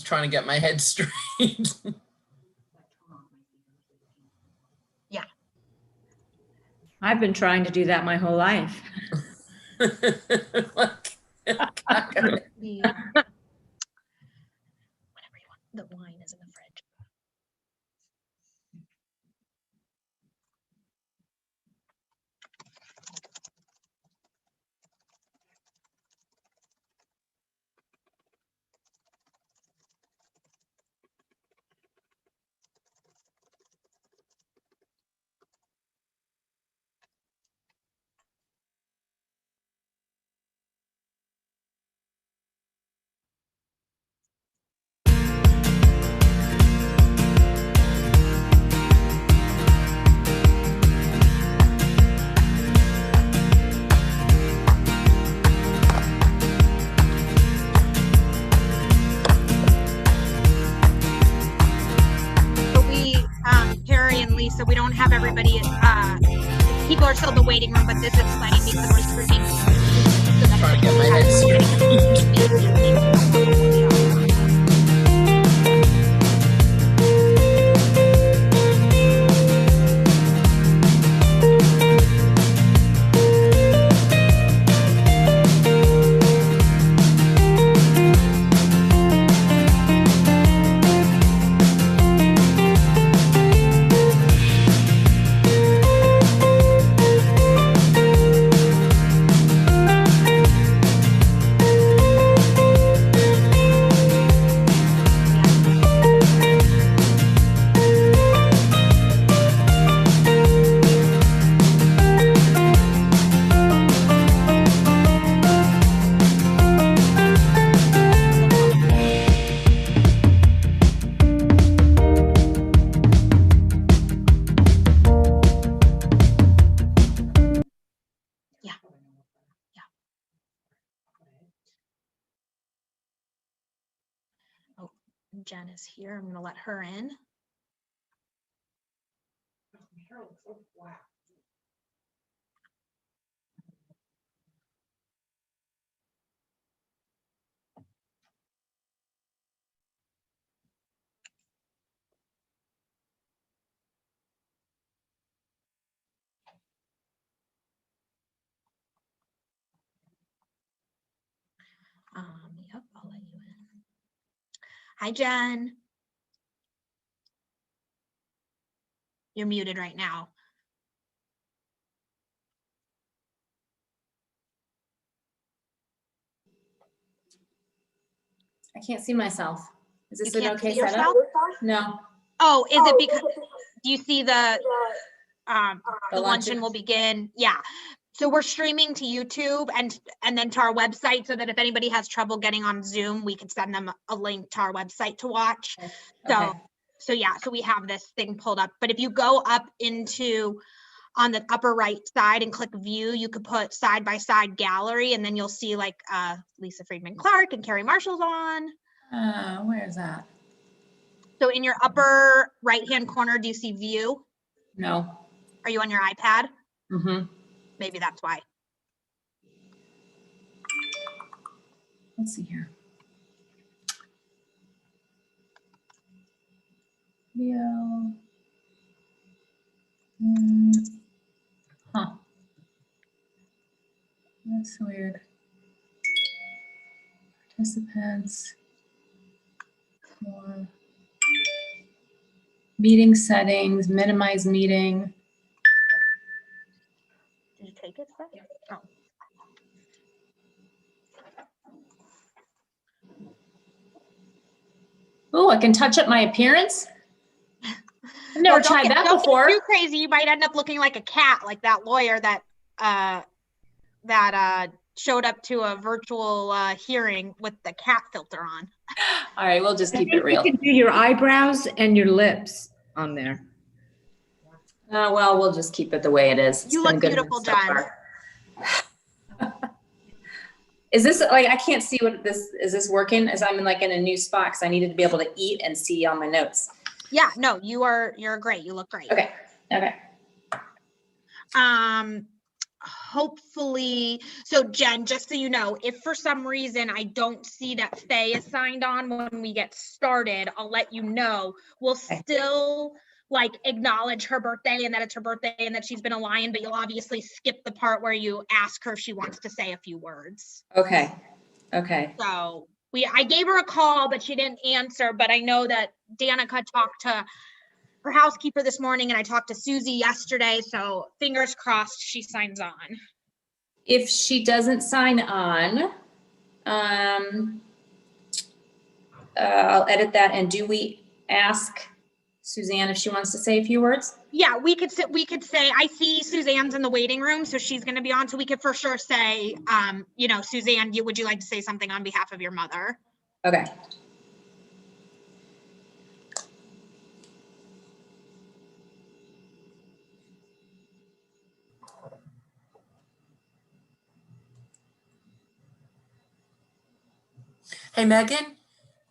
trying to get my head straight. Yeah. I've been trying to do that my whole life. Whatever you want. The wine is in the fridge. Carrie and Lisa, we don't have everybody. People are still in the waiting room, but this is exciting because we're streaming. Trying to get my head straight. Jen is here. I'm going to let her in. Yep, I'll let you in. Hi, Jen. You're muted right now. I can't see myself. Is this You an can't okay see setup? yourself? No. Oh, is it because, do you see the luncheon will begin? Yeah. So we're streaming to YouTube and then to our website so that if anybody has trouble getting on Zoom, we can send them a link to our website to watch. Okay. So yeah, so we have this thing pulled up, but if you go up into on the upper right side and click view, you could put side by side gallery and then you'll see like Lisa Friedman-Clark and Carrie Marshall's on. Where is that? So in your upper right-hand corner, do you see view? No. Are you on your iPad? Mm-hmm. Maybe that's why. Let's see here. Video. Huh. That's weird. Participants. More. Meeting settings, minimize meeting. Did you take it? Oh. Oh, I can touch up my appearance. I've never tried that before. Don't get too crazy. You might end up looking like a cat, like that lawyer that showed up to a virtual hearing with the cat filter on. All right, we'll just keep it real. You can do your eyebrows and your lips on there. Well, we'll just keep it the way it is. You look beautiful, John. Is this like, I can't see what this, is this working? As I'm in like in a new spot because I needed to be able to eat and see on my notes. Yeah, no, you're great. You look great. Okay. Okay. hopefully, so Jen, just so you know, if for some reason I don't see that Faye is signed on when we get started, I'll let you know. We'll still like acknowledge her birthday and that it's her birthday and that she's been a Lion, but you'll obviously skip the part where you ask her if she wants to say a few words. Okay. Okay. So I gave her a call, but she didn't answer, but I know that Danica talked to her housekeeper this morning and I talked to Susie yesterday, so fingers crossed she signs on. If she doesn't sign on, I'll edit that. And do we ask Suzanne if she wants to say a few words? Yeah, we could say, I see Suzanne's in the waiting room, so she's going to be on. So we could for sure say, you know, Suzanne, would you like to say something on behalf of your mother? Okay. Hey, Megan,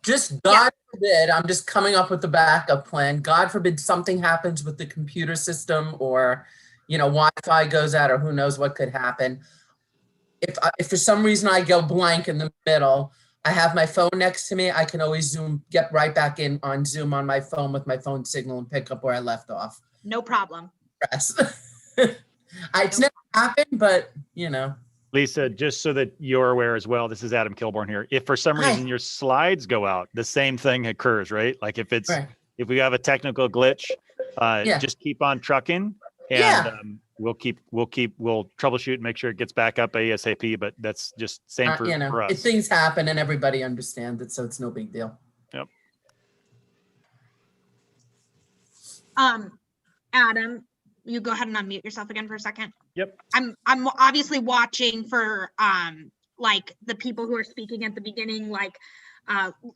just God forbid, I'm just coming up with the backup plan. God forbid something happens with the computer system or, you know, Wi-Fi goes out or who knows what could happen. If for some reason I go blank in the middle, I have my phone next to me. I can always get right back in on Zoom on my phone with my phone signal and pick up where I left off. No problem. It's never happened, but you know. Lisa, just so that you're aware as well, this is Adam Kilborn here. If for some reason your slides go out, the same thing occurs, right? Like if we have a technical glitch, just keep on trucking and we'll troubleshoot and make sure it gets back up ASAP, but that's just same for us. If things happen and everybody understands it, so it's no big deal. Yep. Adam, you go ahead and unmute yourself again for a second. Yep. I'm obviously watching for like the people who are speaking at the beginning, like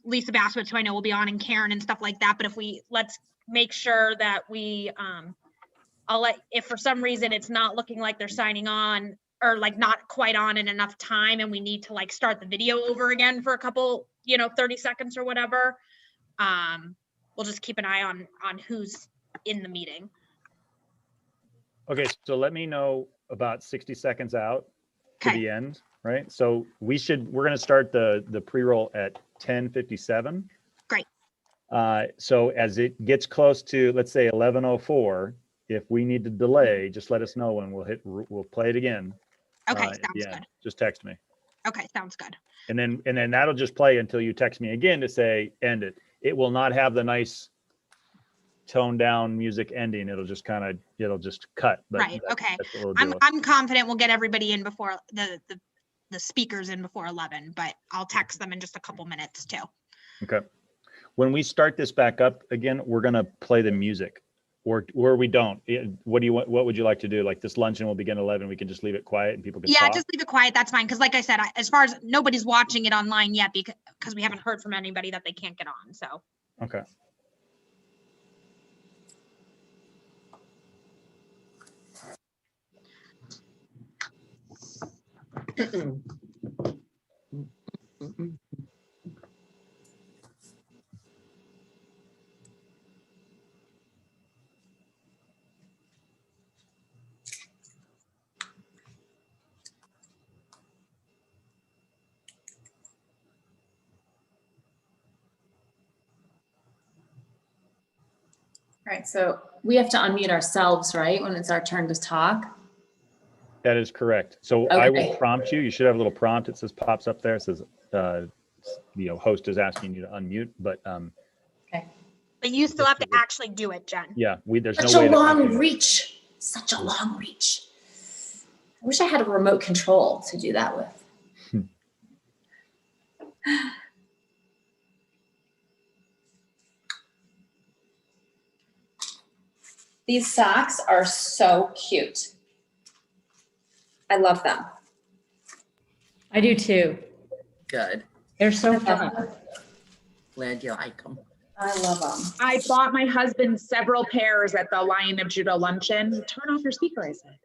Lisa Bassowitz, who I know will be on, and Karen and stuff like that. But let's make sure that we if for some reason it's not looking like they're signing on or like not quite on in enough time and we need to like start the video over again for a couple, 30 seconds or whatever, we'll just keep an eye on who's in the meeting. Okay, so let me know about 60 seconds out to the end, right? So we're going to start the pre-roll at 10:57. Great. So as it gets close to, let's say 11:04, if we need to delay, just let us know and we'll play it again. Okay, sounds good. Just text me. Okay, sounds good. And then that'll just play until you text me again to say end it. It will not have the nice toned down music ending. It'll just cut. But right. Okay. I'm confident we'll get everybody in before the speakers in before 11, but I'll text them in just a couple minutes too. Okay. When we start this back up again, we're going to play the music or we don't. What would you like to do? Like this luncheon will begin at 11. We can just leave it quiet and people can talk. Just leave it quiet. That's fine. Cause like I said, as far as nobody's watching it online yet, because we haven't heard from anybody that they can't get on. So. Okay. All right, so we have to unmute ourselves, right, when it's our turn to talk? That is correct. So I will prompt you. You should have a little prompt. It says pops up there. It says, host is asking you to unmute, but okay. But you still have to actually do it, Jen. Yeah, there's such no way a long reach. Such a long reach. I wish I had a remote control to do that with. These socks are so cute. I love them. I do too. Good. They're so fun. Glad you like them. I love them. I bought my husband several pairs at the Lion of Judah luncheon. Turn off your speaker, I said.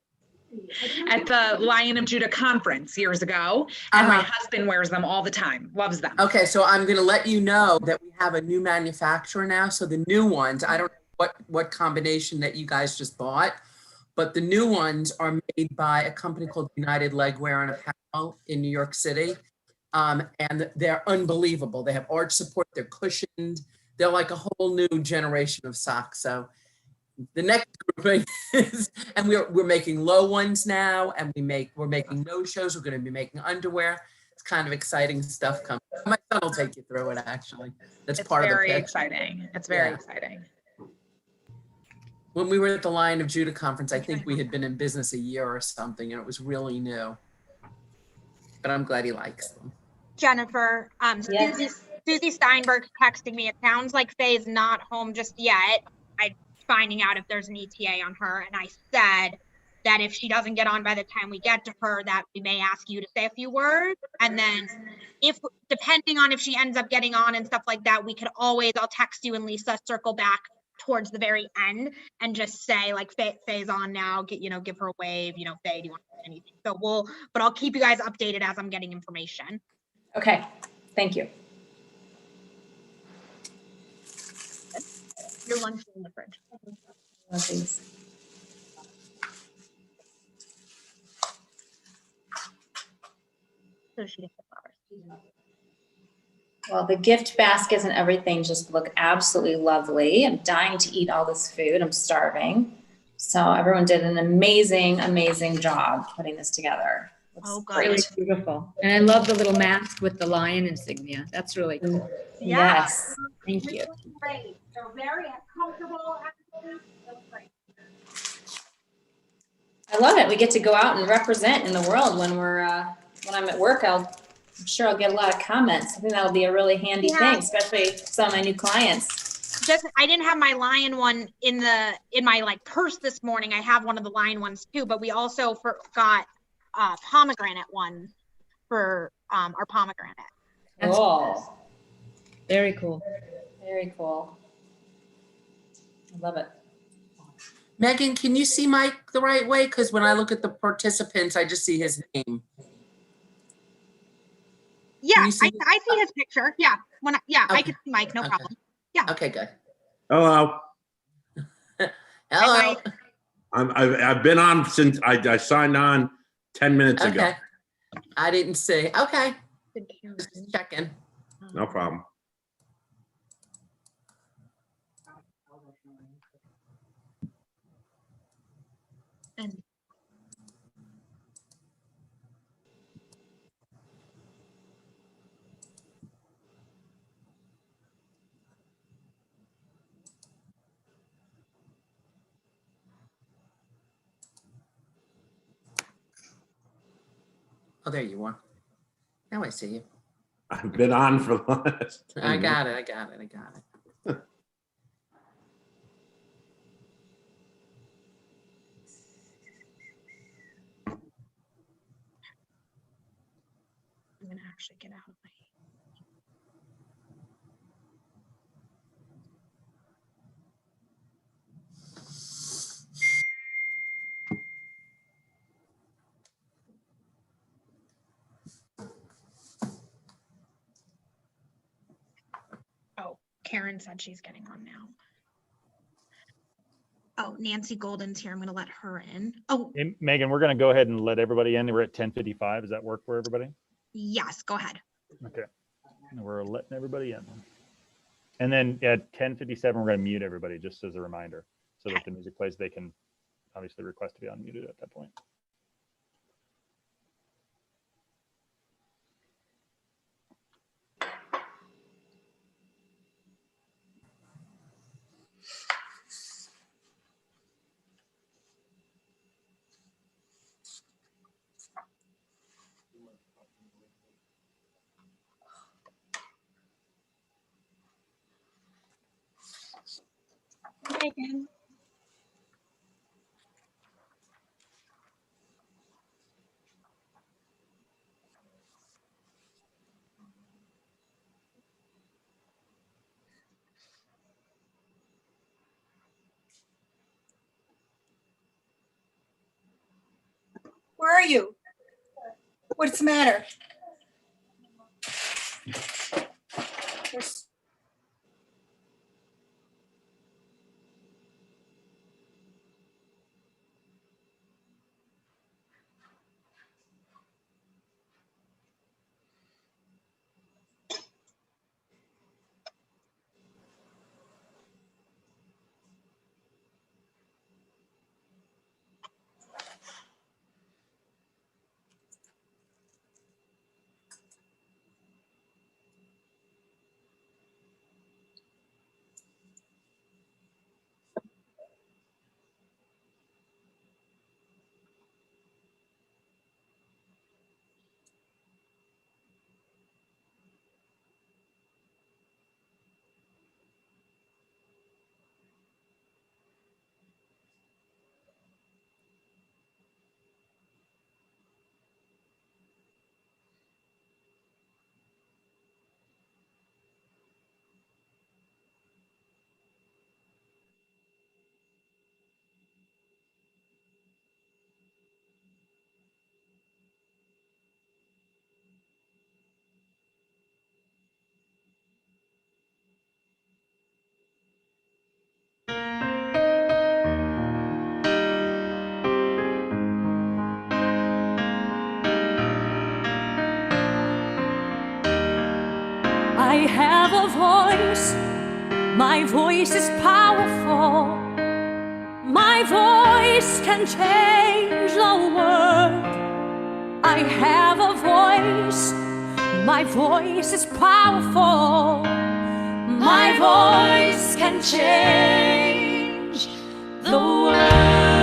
At the Lion of Judah conference years ago. And my husband wears them all the time, loves them. Okay, so I'm going to let you know that we have a new manufacturer now. So the new ones, I don't know what combination that you guys just bought, but the new ones are made by a company called United Legwear and Apparel in New York City. And they're unbelievable. They have arch support, they're cushioned. They're like a whole new generation of socks. So the next grouping is, and we're making low ones now, and we're making no-shows. We're going to be making underwear. It's kind of exciting stuff coming. My son will take you through it, actually. That's It's part of the very pitch. exciting. It's very exciting. When we were at the Lion of Judah conference, I think we had been in business a year or something, and it was really new. But I'm glad he likes them. Jennifer, Yes. Susie Steinberg texting me. It sounds like Faye's not home just yet. I'm finding out if there's an ETA on her. And I said that if she doesn't get on by the time we get to her, that we may ask you to say a few words. And then if, depending on if she ends up getting on and stuff like that, we could always, I'll text you and Lisa, circle back towards the very end and just say like Faye's on now, give her a wave, Faye, do you want to say anything? So but I'll keep you guys updated as I'm getting information. Okay, thank you. Your lunch is in the fridge. Love these. So she didn't get flowers. Well, the gift baskets and everything just look absolutely lovely. I'm dying to eat all this food. I'm starving. So everyone did an amazing, amazing job putting this together. Looks Oh, good. great. Really beautiful. And I love the little mask with the lion insignia. That's really cool. Yes, Thank you. Great. They're very comfortable. Actually. So great. I love it. We get to go out and represent in the world when when I'm at work. I'm sure I'll get a lot of comments. I think that'll be a really handy thing, especially some of my new clients. I didn't have my lion one in my like purse this morning. I have one of the lion ones too, but we also got pomegranate one for our pomegranate. Oh, Very cool. very cool. I love it. Megan, can you see Mike the right way? Because when I look at the participants, I just see his name. Yeah, you see- I see his picture. Yeah, I Okay. can see Mike, no Okay. problem. Okay, good. Hello. Hello. I've been on since I signed on 10 minutes ago. Okay. I didn't see. Okay. Just checking. No problem. And Oh, there you are. Now I see you. I've been on for the last 10 I got minutes. it. I got it. I'm gonna actually get out of my. Oh, Karen said she's getting on now. Oh, Nancy Golden's here. I'm gonna let her in. Oh, Hey, Megan, we're going to go ahead and let everybody in. We're at 10:55. Does that work for everybody? yes, go ahead. Okay. And we're letting everybody in. And then at 10:57, we're going to mute everybody just as a reminder so that the music plays. They can obviously request to be unmuted at that point. Megan. Where are you? What's the matter? have a voice. My voice is powerful. My voice can change the world. I have a voice. My voice is powerful. My voice can change the world.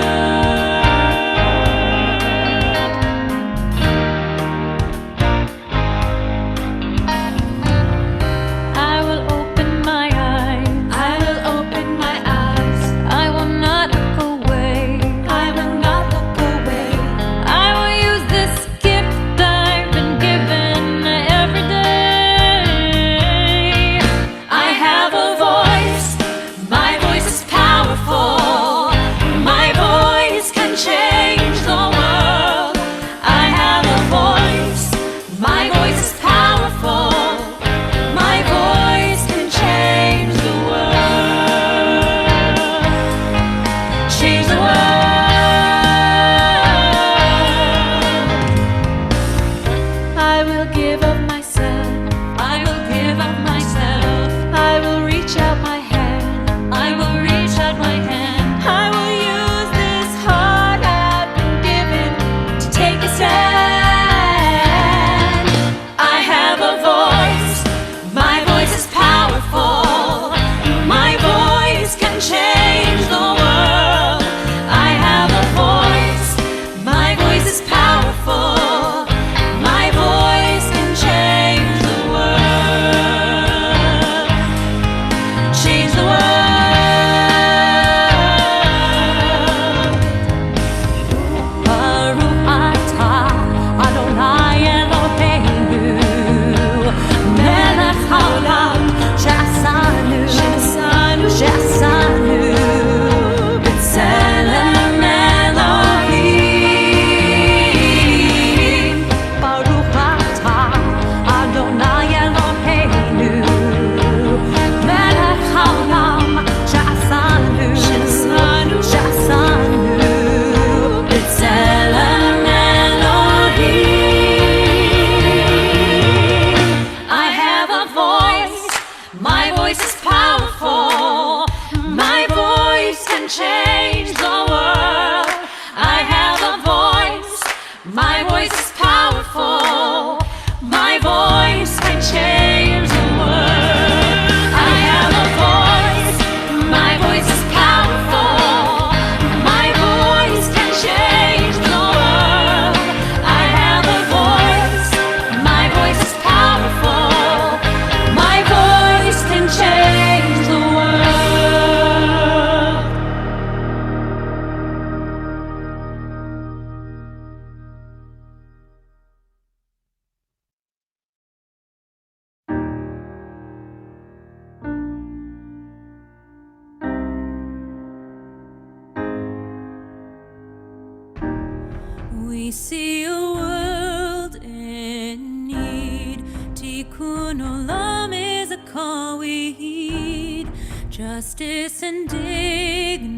We see a world in need. Tikkun olam is a call we heed. Justice and dignity.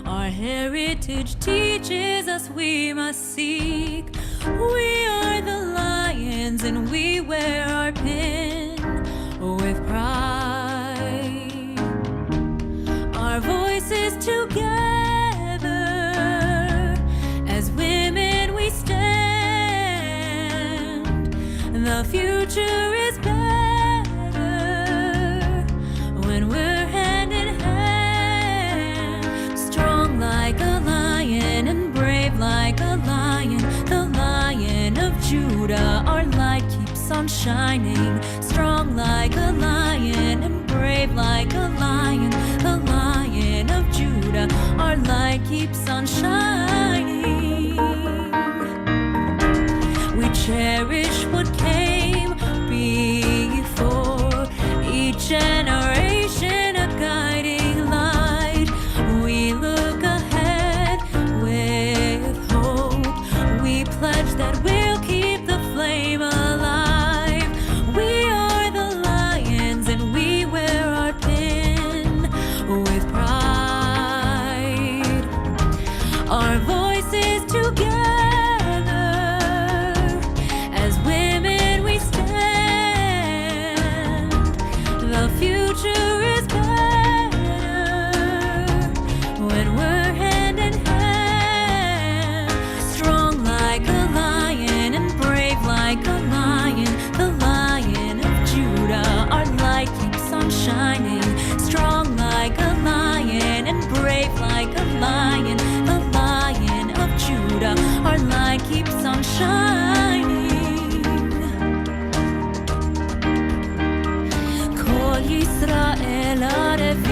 Our heritage teaches us we must seek. We are the lions and we wear our pin with pride. Our voices together. The future is better when we're hand in hand. Strong like a lion and brave like a lion. The Lion of Judah, our light keeps on shining. Strong like a lion and brave like a lion. The Lion of Judah, our light keeps on shining. We cherish what came before, each generation a guiding light. We look ahead with hope. We pledge that we'll keep the flame alive. We are the lions and we wear our pin with pride. Our voices together as women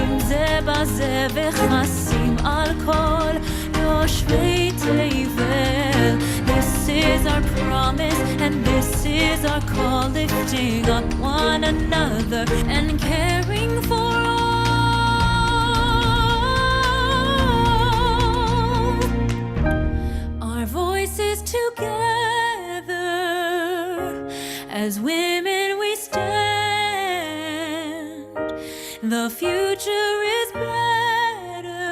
עומדים זה בזה וחסים על כל יושבי תבל. This is our promise and this is our call, lifting up one another and caring for all. Our voices together, as women we stand. The future is better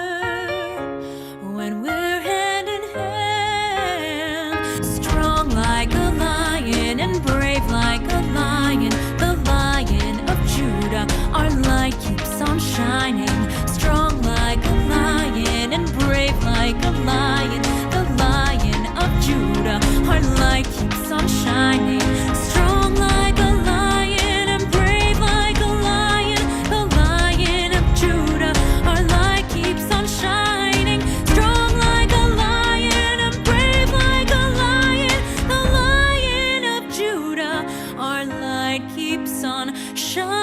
when we're hand in hand. Strong like a lion and brave like a lion, the Lion of Judah, our light keeps on shining. Strong like a lion and brave like a lion, the Lion of Judah, our light keeps on shining. Strong like a lion and brave like a lion, the Lion of Judah, our light keeps on shining. Strong like a lion and brave like a lion, the Lion of Judah, our light keeps on shining.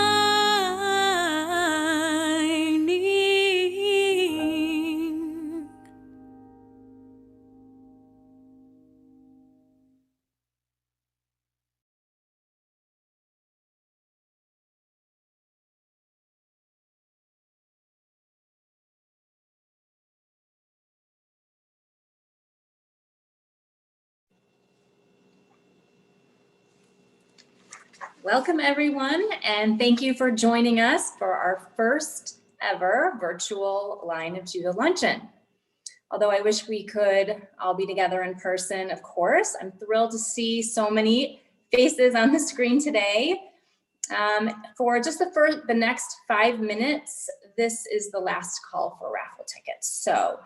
Welcome, everyone, and thank you for joining us for our first ever virtual Lion of Judah Luncheon. Although I wish we could all be together in person, of course, I'm thrilled to see so many faces on the screen today. For just the next 5 minutes, this is the last call for raffle tickets. So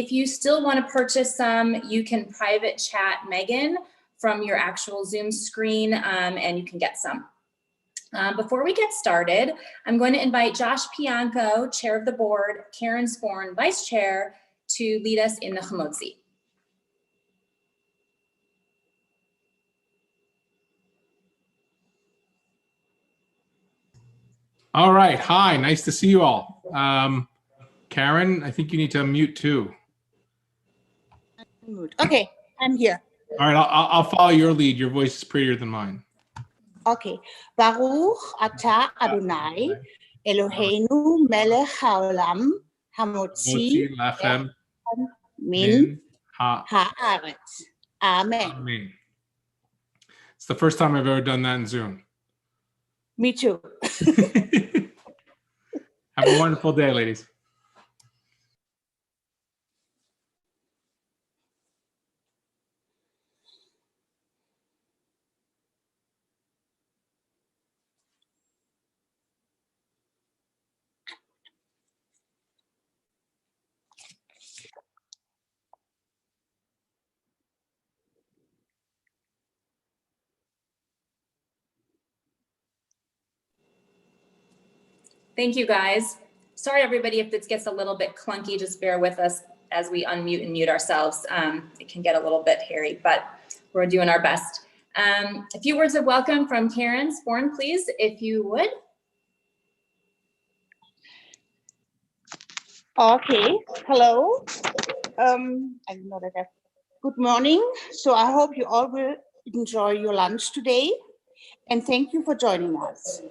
if you still want to purchase some, you can private chat Megan from your actual Zoom screen, and you can get some. Before we get started, I'm going to invite Josh Pianco, Chair of the Board, Karen Sporn, Vice Chair, to lead us in the Chamotzi. All right, hi, nice to see you all. Karen, I think you need to unmute too. Okay, I'm here. All right, I'll follow your lead. Your voice is prettier than mine. Okay. Baruch atah Adonai Eloheinu melech haolam hamotzi lechem min haaretz. Amen. Amen. It's the first time I've ever done that in Zoom. Me too. Have a wonderful day, ladies. Thank you, guys. Sorry, everybody, if this gets a little bit clunky, just bear with us as we unmute and mute ourselves. It can get a little bit hairy, but we're doing our best. A few words of welcome from Karen Sporn, please, if you would. Okay, hello. I don't know that. Good morning. So I hope you all will enjoy your lunch today, and thank you for joining us.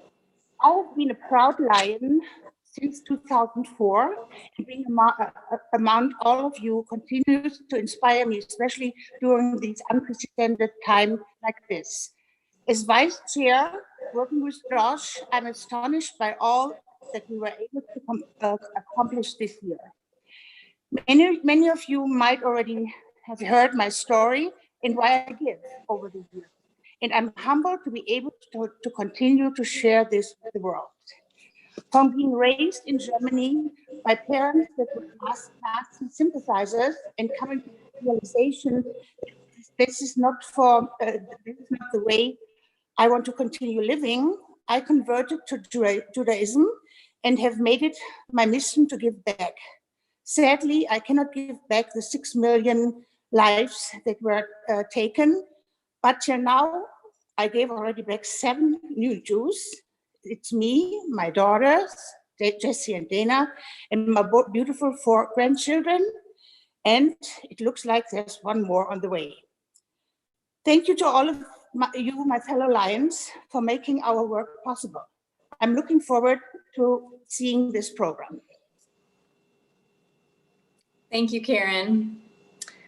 I have been a proud Lion since 2004, and being among all of you continues to inspire me, especially during these unprecedented times like this. As Vice Chair, working with Josh, I'm astonished by all that we were able to accomplish this year. Many of you might already have heard my story and why I give over the years. And I'm humbled to be able to continue to share this with the world. From being raised in Germany by parents that were Nazi sympathizers and coming to the realization this is not the way I want to continue living, I converted to Judaism and have made it my mission to give back. Sadly, I cannot give back the 6 million lives that were taken, but till now, I gave already back 7 new Jews. It's me, my daughters, Jesse and Dana, and my beautiful 4 grandchildren. And it looks like there's one more on the way. Thank you to all of you, my fellow Lions, for making our work possible. I'm looking forward to seeing this program. Thank you, Karen.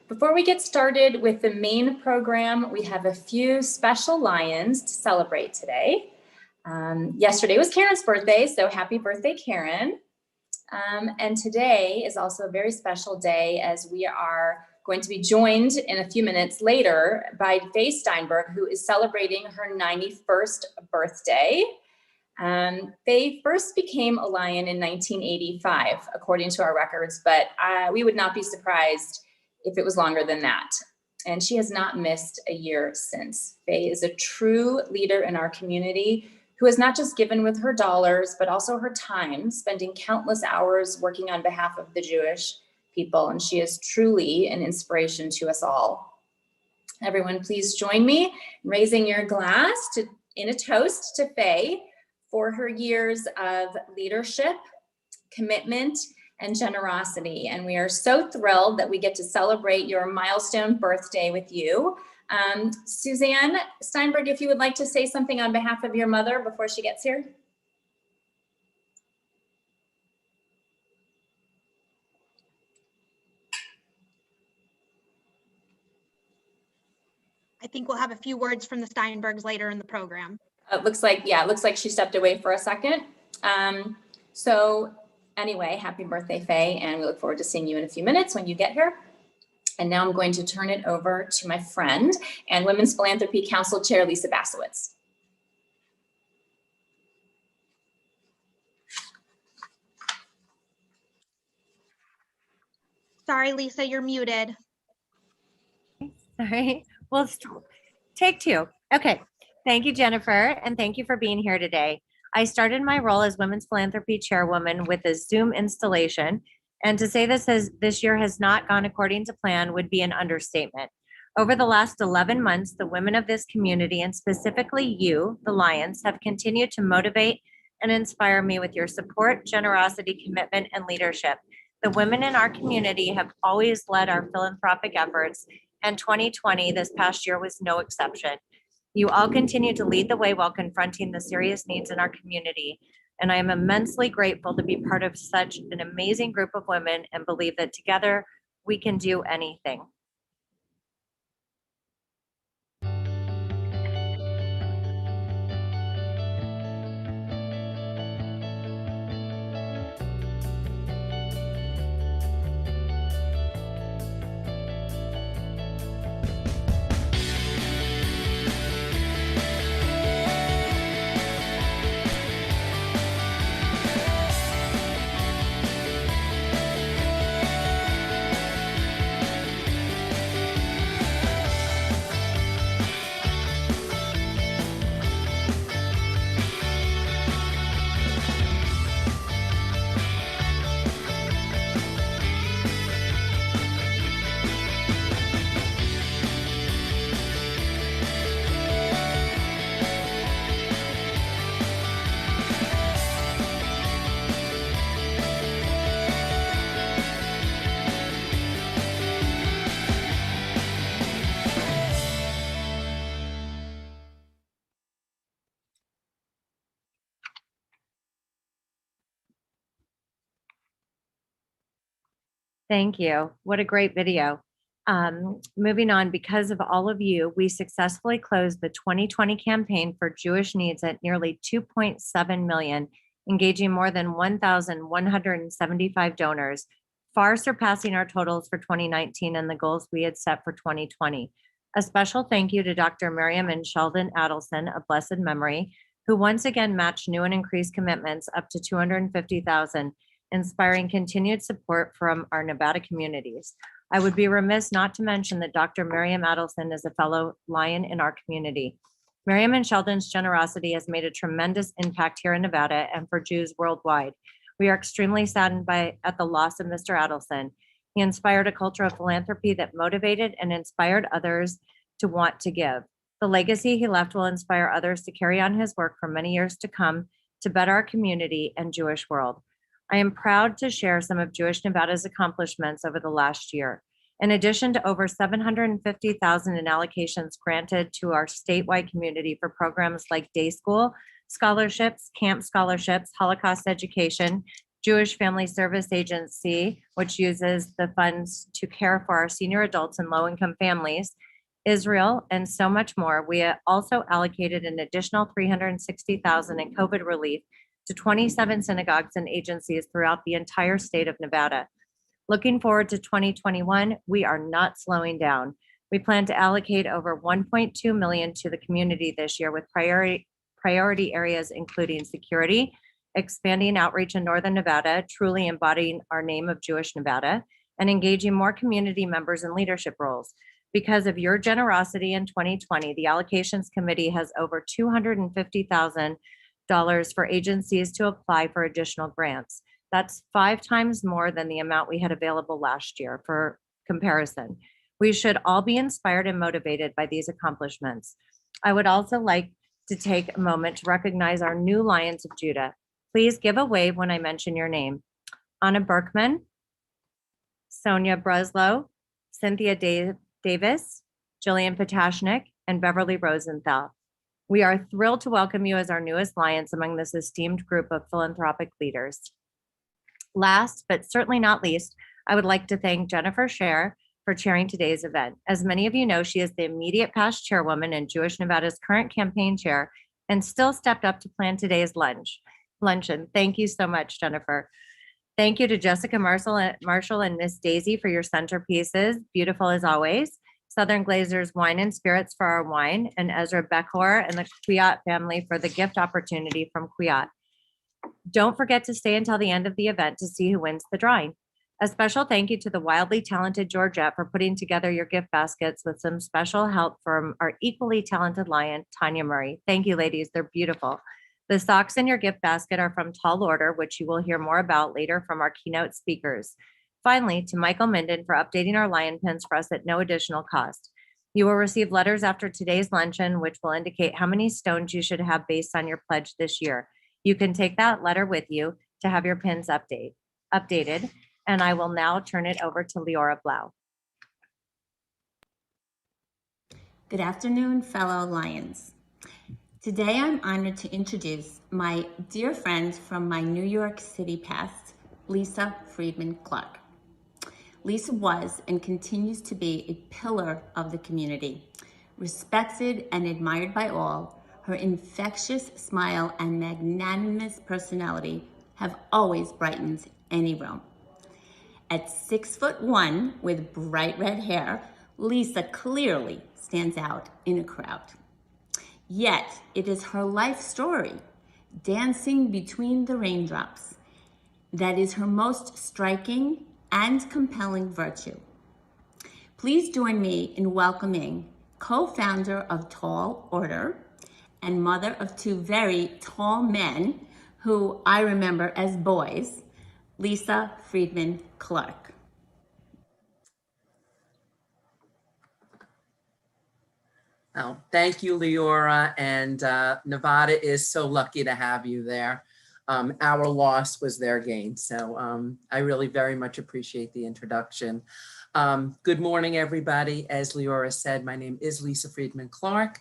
Before we get started with the main program, we have a few special Lions to celebrate today. Yesterday was Karen's birthday, so happy birthday, Karen. And today is also a very special day as we are going to be joined in a few minutes later by Faye Steinberg, who is celebrating her 91st birthday. Faye first became a Lion in 1985, according to our records, but we would not be surprised if it was longer than that. And she has not missed a year since. Faye is a true leader in our community who has not just given with her dollars, but also her time, spending countless hours working on behalf of the Jewish people. And she is truly an inspiration to us all. Everyone, please join me in raising your glass in a toast to Faye for her years of leadership, commitment, and generosity. And we are so thrilled that we get to celebrate your milestone birthday with you. Suzanne Steinberg, if you would like to say something on behalf of your mother before she gets here. I think we'll have a few words from the Steinbergs later in the program. It looks like she stepped away for a second. So anyway, happy birthday, Faye, and we look forward to seeing you in a few minutes when you get here. And now I'm going to turn it over to my friend and Women's Philanthropy Council Chair, Lisa Bassowitz. Sorry, Lisa, you're muted. All right, well, take 2. Okay, thank you, Jennifer, and thank you for being here today. I started my role as Women's Philanthropy Chairwoman with a Zoom installation, and to say this year has not gone according to plan would be an understatement. Over the last 11 months, the women of this community, and specifically you, the Lions, have continued to motivate and inspire me with your support, generosity, commitment, and leadership. The women in our community have always led our philanthropic efforts, and 2020, this past year, was no exception. You all continue to lead the way while confronting the serious needs in our community. And I am immensely grateful to be part of such an amazing group of women and believe that together we can do anything. Thank you. What a great video. Moving on, because of all of you, we successfully closed the 2020 campaign for Jewish needs at nearly 2.7 million, engaging more than 1,175 donors, far surpassing our totals for 2019 and the goals we had set for 2020. A special thank you to Dr. Miriam and Sheldon Adelson of blessed memory, who once again matched new and increased commitments up to 250,000, inspiring continued support from our Nevada communities. I would be remiss not to mention that Dr. Miriam Adelson is a fellow Lion in our community. Miriam and Sheldon's generosity has made a tremendous impact here in Nevada and for Jews worldwide. We are extremely saddened at the loss of Mr. Adelson. He inspired a culture of philanthropy that motivated and inspired others to want to give. The legacy he left will inspire others to carry on his work for many years to come, to better our community and Jewish world. I am proud to share some of Jewish Nevada's accomplishments over the last year. In addition to over $750,000 in allocations granted to our statewide community for programs like day school, scholarships, camp scholarships, Holocaust education, Jewish Family Service Agency, which uses the funds to care for our senior adults and low-income families, Israel, and so much more, we also allocated an additional $360,000 in COVID relief to 27 synagogues and agencies throughout the entire state of Nevada. Looking forward to 2021, we are not slowing down. We plan to allocate over $1.2 million to the community this year with priority areas including security, expanding outreach in Northern Nevada, truly embodying our name of Jewish Nevada, and engaging more community members in leadership roles. Because of your generosity in 2020, the Allocations Committee has over $250,000 for agencies to apply for additional grants. That's 5 times more than the amount we had available last year. For comparison, we should all be inspired and motivated by these accomplishments. I would also like to take a moment to recognize our new Lions of Judah. Please give a wave when I mention your name. Anna Berkman, Sonia Breslow, Cynthia Davis, Jillian Potashnik, and Beverly Rosenthal. We are thrilled to welcome you as our newest Lions among this esteemed group of philanthropic leaders. Last, but certainly not least, I would like to thank Jennifer Scher for chairing today's event. As many of you know, she is the immediate past chairwoman and Jewish Nevada's current campaign chair, and still stepped up to plan today's luncheon. Thank you so much, Jennifer. Thank you to Jessica Marshall and Miss Daisy for your centerpieces, beautiful as always. Southern Glazers Wine and Spirits for our wine, and Ezra Bechor and the Kwiat family for the gift opportunity from Kwiat. Don't forget to stay until the end of the event to see who wins the drawing. A special thank you to the wildly talented Georgette for putting together your gift baskets with some special help from our equally talented Lion, Tanya Murray. Thank you, ladies. They're beautiful. The socks in your gift basket are from Tall Order, which you will hear more about later from our keynote speakers. Finally, to Michael Minden for updating our Lion pins for us at no additional cost. You will receive letters after today's luncheon, which will indicate how many stones you should have based on your pledge this year. You can take that letter with you to have your pins updated. And I will now turn it over to Leora Blau. Good afternoon, fellow Lions. Today, I'm honored to introduce my dear friend from my New York City past, Lisa Friedman-Clark. Lisa was and continues to be a pillar of the community, respected and admired by all. Her infectious smile and magnanimous personality have always brightened any room. At 6'1" with bright red hair, Lisa clearly stands out in a crowd. Yet, it is her life story, dancing between the raindrops, that is her most striking and compelling virtue. Please join me in welcoming co-founder of Tall Order and mother of 2 very tall men who I remember as boys, Lisa Friedman-Clark. Oh, thank you, Leora, and Nevada is so lucky to have you there. Our loss was their gain, so I really very much appreciate the introduction. Good morning, everybody. As Leora said, my name is Lisa Friedman-Clark,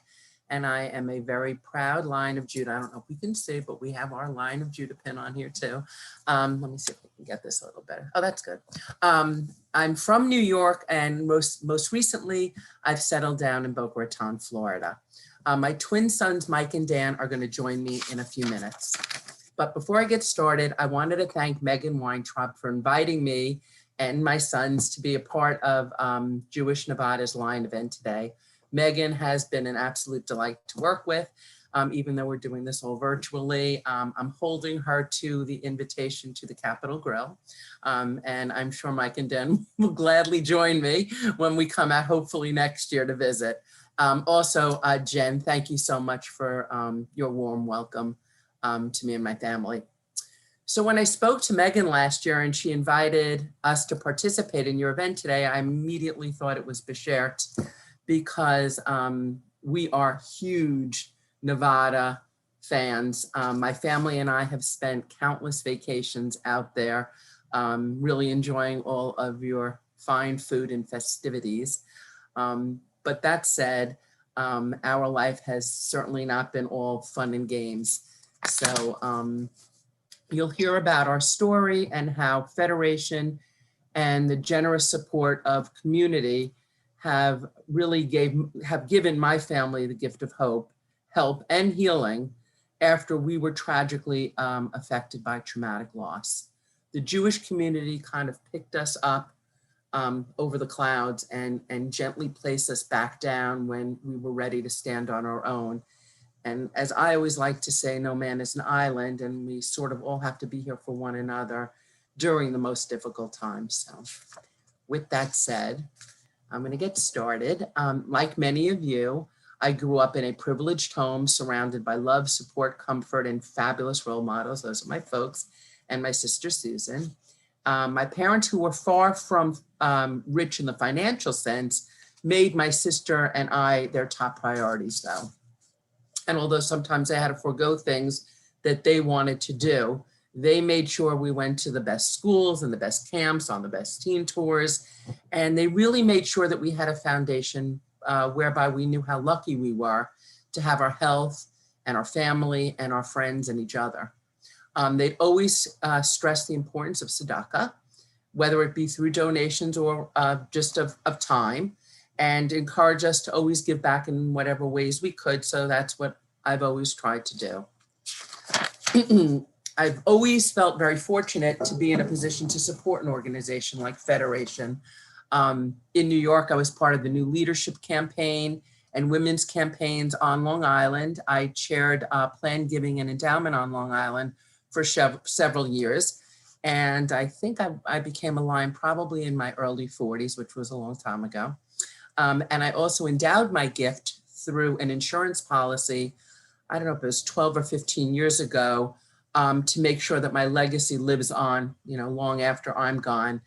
and I am a very proud Lion of Judah. I don't know if we can see, but we have our Lion of Judah pin on here too. Let me see if we can get this a little better. Oh, that's good. I'm from New York, and most recently, I've settled down in Boca Raton, Florida. My twin sons, Mike and Dan, are going to join me in a few minutes. But before I get started, I wanted to thank Megan Weintraub for inviting me and my sons to be a part of Jewish Nevada's Lion event today. Megan has been an absolute delight to work with, even though we're doing this all virtually. I'm holding her to the invitation to the Capitol Grill, and I'm sure Mike and Dan will gladly join me when we come out, hopefully next year, to visit. Also, Jen, thank you so much for your warm welcome to me and my family. So when I spoke to Megan last year and she invited us to participate in your event today, I immediately thought it was Beshert, because we are huge Nevada fans. My family and I have spent countless vacations out there, really enjoying all of your fine food and festivities. But that said, our life has certainly not been all fun and games. So you'll hear about our story and how Federation and the generous support of community have really given my family the gift of hope, help, and healing after we were tragically affected by traumatic loss. The Jewish community kind of picked us up over the clouds and gently placed us back down when we were ready to stand on our own. And as I always like to say, no man is an island, and we sort of all have to be here for one another during the most difficult times. So with that said, I'm going to get started. Like many of you, I grew up in a privileged home surrounded by love, support, comfort, and fabulous role models. Those are my folks and my sister, Susan. My parents, who were far from rich in the financial sense, made my sister and I their top priorities, though. And although sometimes they had to forego things that they wanted to do, they made sure we went to the best schools and the best camps, on the best teen tours. And they really made sure that we had a foundation whereby we knew how lucky we were to have our health and our family and our friends and each other. They'd always stress the importance of tzedakah, whether it be through donations or just of time, and encourage us to always give back in whatever ways we could. So that's what I've always tried to do. I've always felt very fortunate to be in a position to support an organization like Federation. In New York, I was part of the New Leadership Campaign and women's campaigns on Long Island. I chaired Planned Giving and Endowment on Long Island for several years. And I think I became a Lion probably in my early 40s, which was a long time ago. And I also endowed my gift through an insurance policy, I don't know if it was 12 or 15 years ago, to make sure that my legacy lives on, long after I'm gone.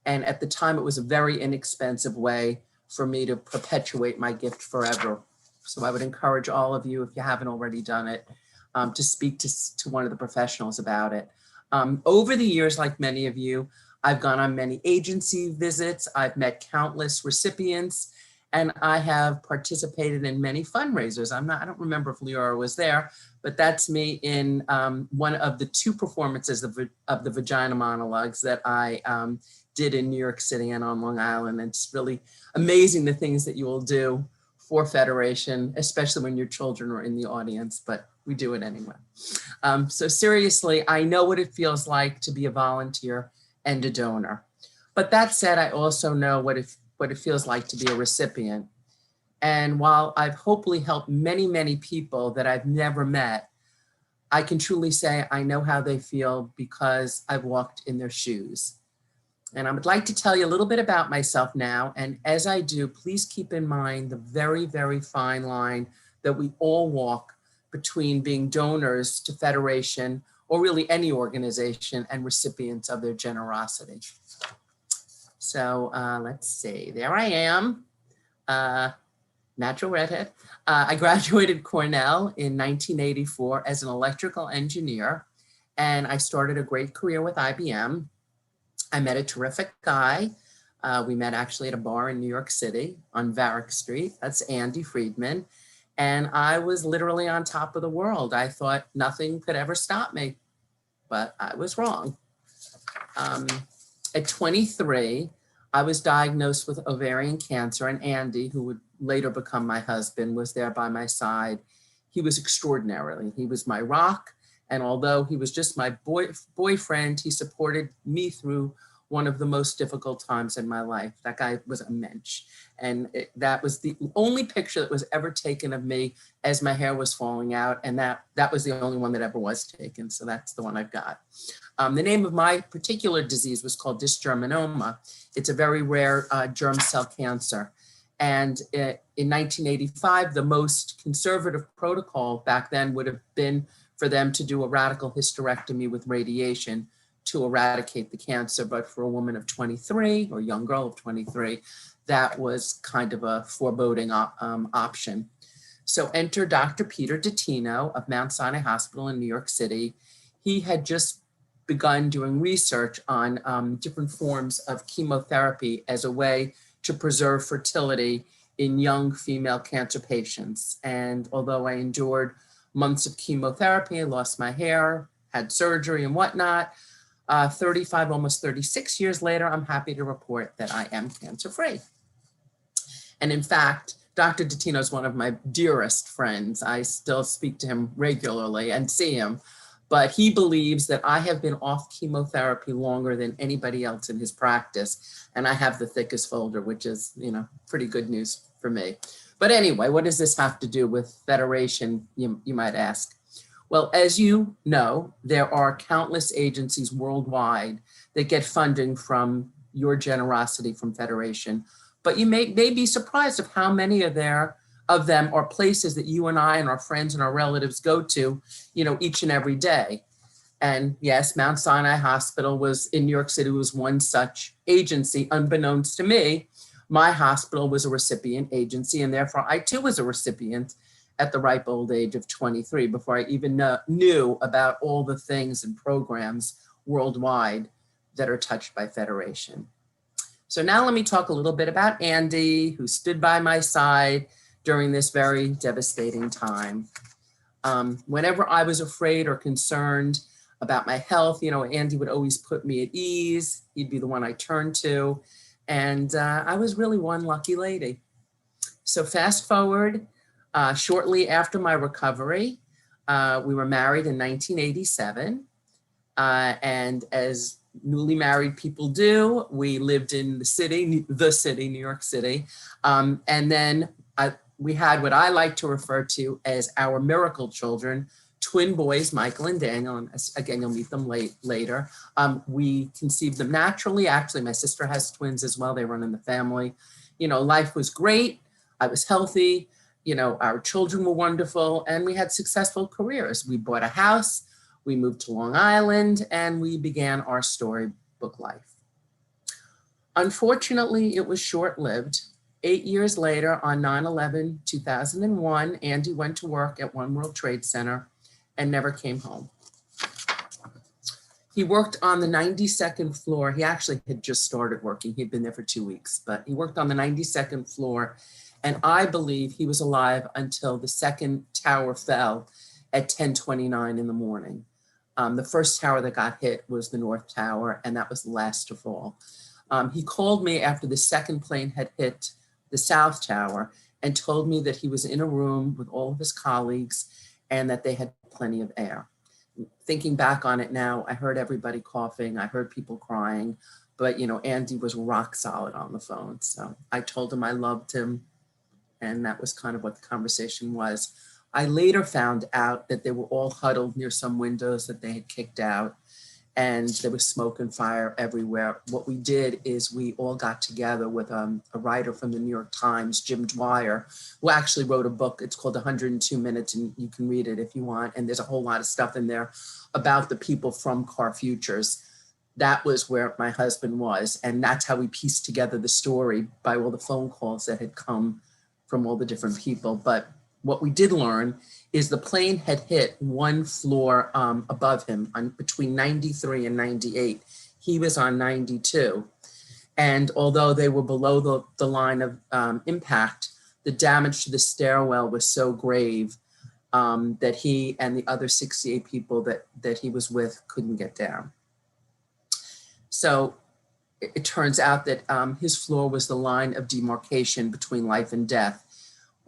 And at the time, it was a very inexpensive way for me to perpetuate my gift forever. So I would encourage all of you, if you haven't already done it, to speak to one of the professionals about it. Over the years, like many of you, I've gone on many agency visits. I've met countless recipients, and I have participated in many fundraisers. I don't remember if Leora was there, but that's me in one of the 2 performances of the Vagina Monologues that I did in New York City and on Long Island. It's really amazing the things that you will do for Federation, especially when your children are in the audience, but we do it anyway. So seriously, I know what it feels like to be a volunteer and a donor. But that said, I also know what it feels like to be a recipient. And while I've hopefully helped many, many people that I've never met, I can truly say I know how they feel because I've walked in their shoes. And I would like to tell you a little bit about myself now. And as I do, please keep in mind the very, very fine line that we all walk between being donors to Federation or really any organization and recipients of their generosity. So let's see, there I am, natural redhead. I graduated Cornell in 1984 as an electrical engineer, and I started a great career with IBM. I met a terrific guy. We met actually at a bar in New York City on Varick Street. That's Andy Friedman. And I was literally on top of the world. I thought nothing could ever stop me, but I was wrong. At 23, I was diagnosed with ovarian cancer, and Andy, who would later become my husband, was there by my side. He was extraordinary. He was my rock. And although he was just my boyfriend, he supported me through one of the most difficult times in my life. That guy was a mensch. And that was the only picture that was ever taken of me as my hair was falling out. And that was the only one that ever was taken. So that's the one I've got. The name of my particular disease was called dysgerminoma. It's a very rare germ cell cancer. And in 1985, the most conservative protocol back then would have been for them to do a radical hysterectomy with radiation to eradicate the cancer. But for a woman of 23 or a young girl of 23, that was kind of a foreboding option. So enter Dr. Peter Dottino of Mount Sinai Hospital in New York City. He had just begun doing research on different forms of chemotherapy as a way to preserve fertility in young female cancer patients. And although I endured months of chemotherapy, I lost my hair, had surgery and whatnot, 35, almost 36 years later, I'm happy to report that I am cancer-free. And in fact, Dr. Dottino is one of my dearest friends. I still speak to him regularly and see him, but he believes that I have been off chemotherapy longer than anybody else in his practice. And I have the thickest folder, which is, you know, pretty good news for me. But anyway, what does this have to do with Federation, you might ask? Well, as you know, there are countless agencies worldwide that get funding from your generosity from Federation. But you may be surprised of how many of them are places that you and I and our friends and our relatives go to, you know, each and every day. And yes, Mount Sinai Hospital was in New York City, was one such agency. Unbeknownst to me, my hospital was a recipient agency, and therefore I too was a recipient at the ripe old age of 23 before I even knew about all the things and programs worldwide that are touched by Federation. So now let me talk a little bit about Andy, who stood by my side during this very devastating time. Whenever I was afraid or concerned about my health, you know, Andy would always put me at ease. He'd be the one I turned to. And I was really one lucky lady. So fast forward, shortly after my recovery, we were married in 1987. And as newly married people do, we lived in the city, New York City. And then we had what I like to refer to as our miracle children, twin boys, Michael and Daniel, and again, you'll meet them later. We conceived them naturally. Actually, my sister has twins as well. They run in the family. You know, life was great. I was healthy. You know, our children were wonderful, and we had successful careers. We bought a house, we moved to Long Island, and we began our storybook life. Unfortunately, it was short-lived. 8 years later, on 9/11/2001, Andy went to work at One World Trade Center and never came home. He worked on the 92nd floor. He actually had just started working. He'd been there for 2 weeks, but he worked on the 92nd floor. And I believe he was alive until the second tower fell at 10:29 in the morning. The first tower that got hit was the North Tower, and that was the last to fall. He called me after the second plane had hit the South Tower and told me that he was in a room with all of his colleagues and that they had plenty of air. Thinking back on it now, I heard everybody coughing, I heard people crying, but you know, Andy was rock solid on the phone. So I told him I loved him, and that was kind of what the conversation was. I later found out that they were all huddled near some windows that they had kicked out, and there was smoke and fire everywhere. What we did is we all got together with a writer from the New York Times, Jim Dwyer, who actually wrote a book. It's called 102 Minutes, and you can read it if you want. And there's a whole lot of stuff in there about the people from Car Futures. That was where my husband was. And that's how we pieced together the story by all the phone calls that had come from all the different people. But what we did learn is the plane had hit one floor above him on between 93 and 98. He was on 92. And although they were below the line of impact, the damage to the stairwell was so grave that he and the other 68 people that he was with couldn't get down. So it turns out that his floor was the line of demarcation between life and death.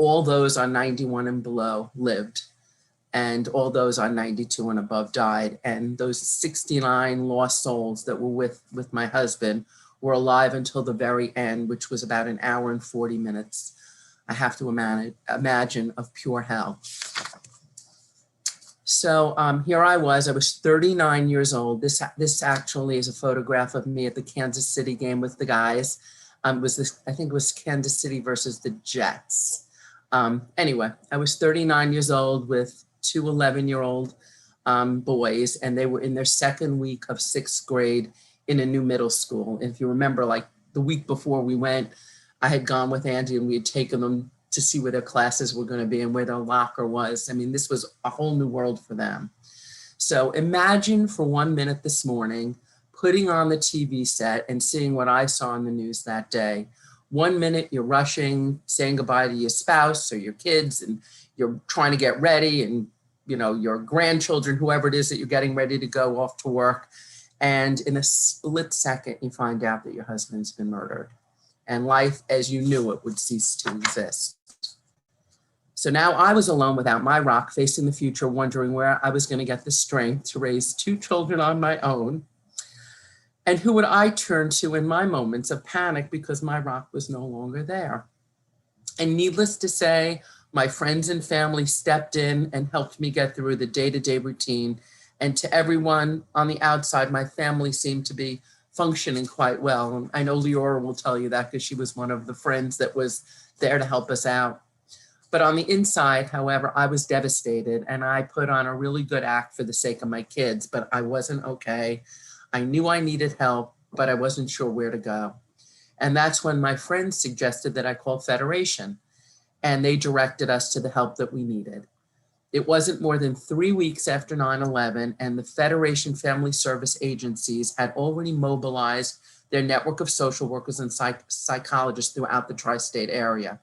All those on 91 and below lived, and all those on 92 and above died. And those 69 lost souls that were with my husband were alive until the very end, which was about an hour and 40 minutes. I have to imagine of pure hell. So here I was 39 years old. This actually is a photograph of me at the Kansas City game with the guys. I think it was Kansas City versus the Jets. Anyway, I was 39 years old with two 11-year-old boys, and they were in their second week of 6th grade in a new middle school. And if you remember, like the week before we went, I had gone with Andy and we had taken them to see where their classes were going to be and where their locker was. I mean, this was a whole new world for them. So imagine for 1 minute this morning, putting on the TV set and seeing what I saw in the news that day. 1 minute you're rushing, saying goodbye to your spouse or your kids, and you're trying to get ready, and your grandchildren, whoever it is that you're getting ready to go off to work. And in a split second, you find out that your husband's been murdered, and life as you knew it would cease to exist. So now I was alone without my rock, facing the future, wondering where I was going to get the strength to raise 2 children on my own. And who would I turn to in my moments of panic because my rock was no longer there? And needless to say, my friends and family stepped in and helped me get through the day-to-day routine. And to everyone on the outside, my family seemed to be functioning quite well. And I know Leora will tell you that because she was one of the friends that was there to help us out. But on the inside, however, I was devastated, and I put on a really good act for the sake of my kids, but I wasn't okay. I knew I needed help, but I wasn't sure where to go. And that's when my friends suggested that I call Federation, and they directed us to the help that we needed. It wasn't more than 3 weeks after 9/11, and the Federation Family Service Agencies had already mobilized their network of social workers and psychologists throughout the tri-state area.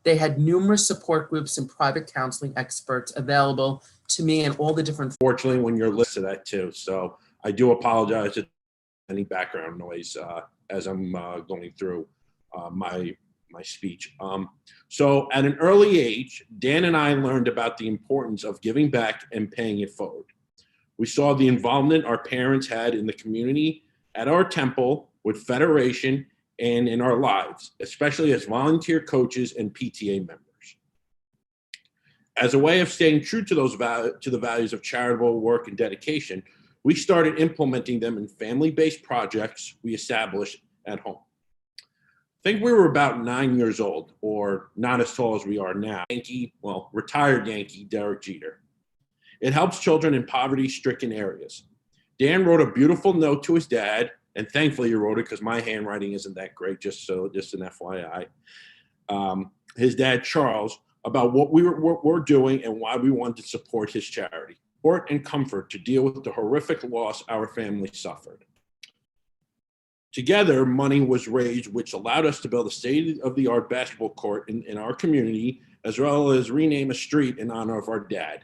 They had numerous support groups and private counseling experts available to me and all the different. Fortunately, when you're listed that too. So I do apologize for any background noise as I'm going through my speech. So at an early age, Dan and I learned about the importance of giving back and paying it forward. We saw the involvement our parents had in the community, at our temple, with Federation, and in our lives, especially as volunteer coaches and PTA members. As a way of staying true to the values of charitable work and dedication, we started implementing them in family-based projects we established at home. I think we were about 9 years old, or not as tall as we are now. Retired Yankee Derek Jeter. It helps children in poverty-stricken areas. Dan wrote a beautiful note to his dad, and thankfully he wrote it because my handwriting isn't that great, just an FYI. His dad, Charles, about what we're doing and why we wanted to support his charity. Support and comfort to deal with the horrific loss our family suffered. Together, money was raised, which allowed us to build a state-of-the-art basketball court in our community, as well as rename a street in honor of our dad.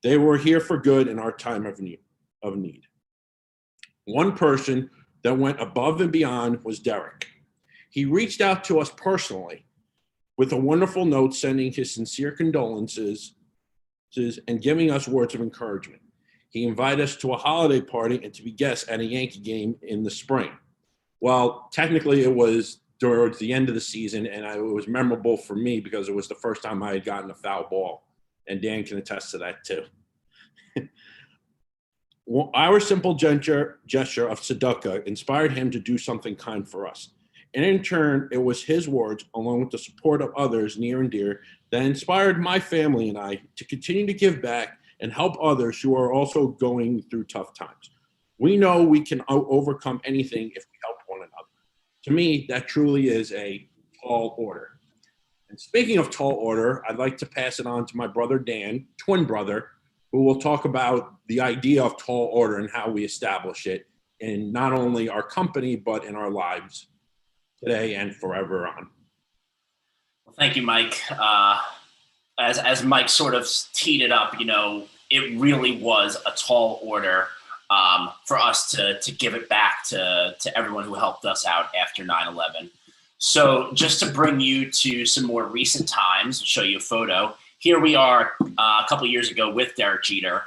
They were here for good in our time of need. One person that went above and beyond was Derek. He reached out to us personally with a wonderful note, sending his sincere condolences and giving us words of encouragement. He invited us to a holiday party and to be guests at a Yankee game in the spring. Well, technically it was towards the end of the season, and it was memorable for me because it was the first time I had gotten a foul ball, and Dan can attest to that too. Our simple gesture of tzedakah inspired him to do something kind for us. And in turn, it was his words, along with the support of others near and dear, that inspired my family and I to continue to give back and help others who are also going through tough times. We know we can overcome anything if we help one another. To me, that truly is a tall order. And speaking of tall order, I'd like to pass it on to my brother Dan, twin brother, who will talk about the idea of tall order and how we establish it in not only our company, but in our lives today and forever on. Well, thank you, Mike. As Mike sort of teed it up, it really was a tall order for us to give it back to everyone who helped us out after 9/11. So just to bring you to some more recent times, show you a photo. Here we are a couple of years ago with Derek Jeter,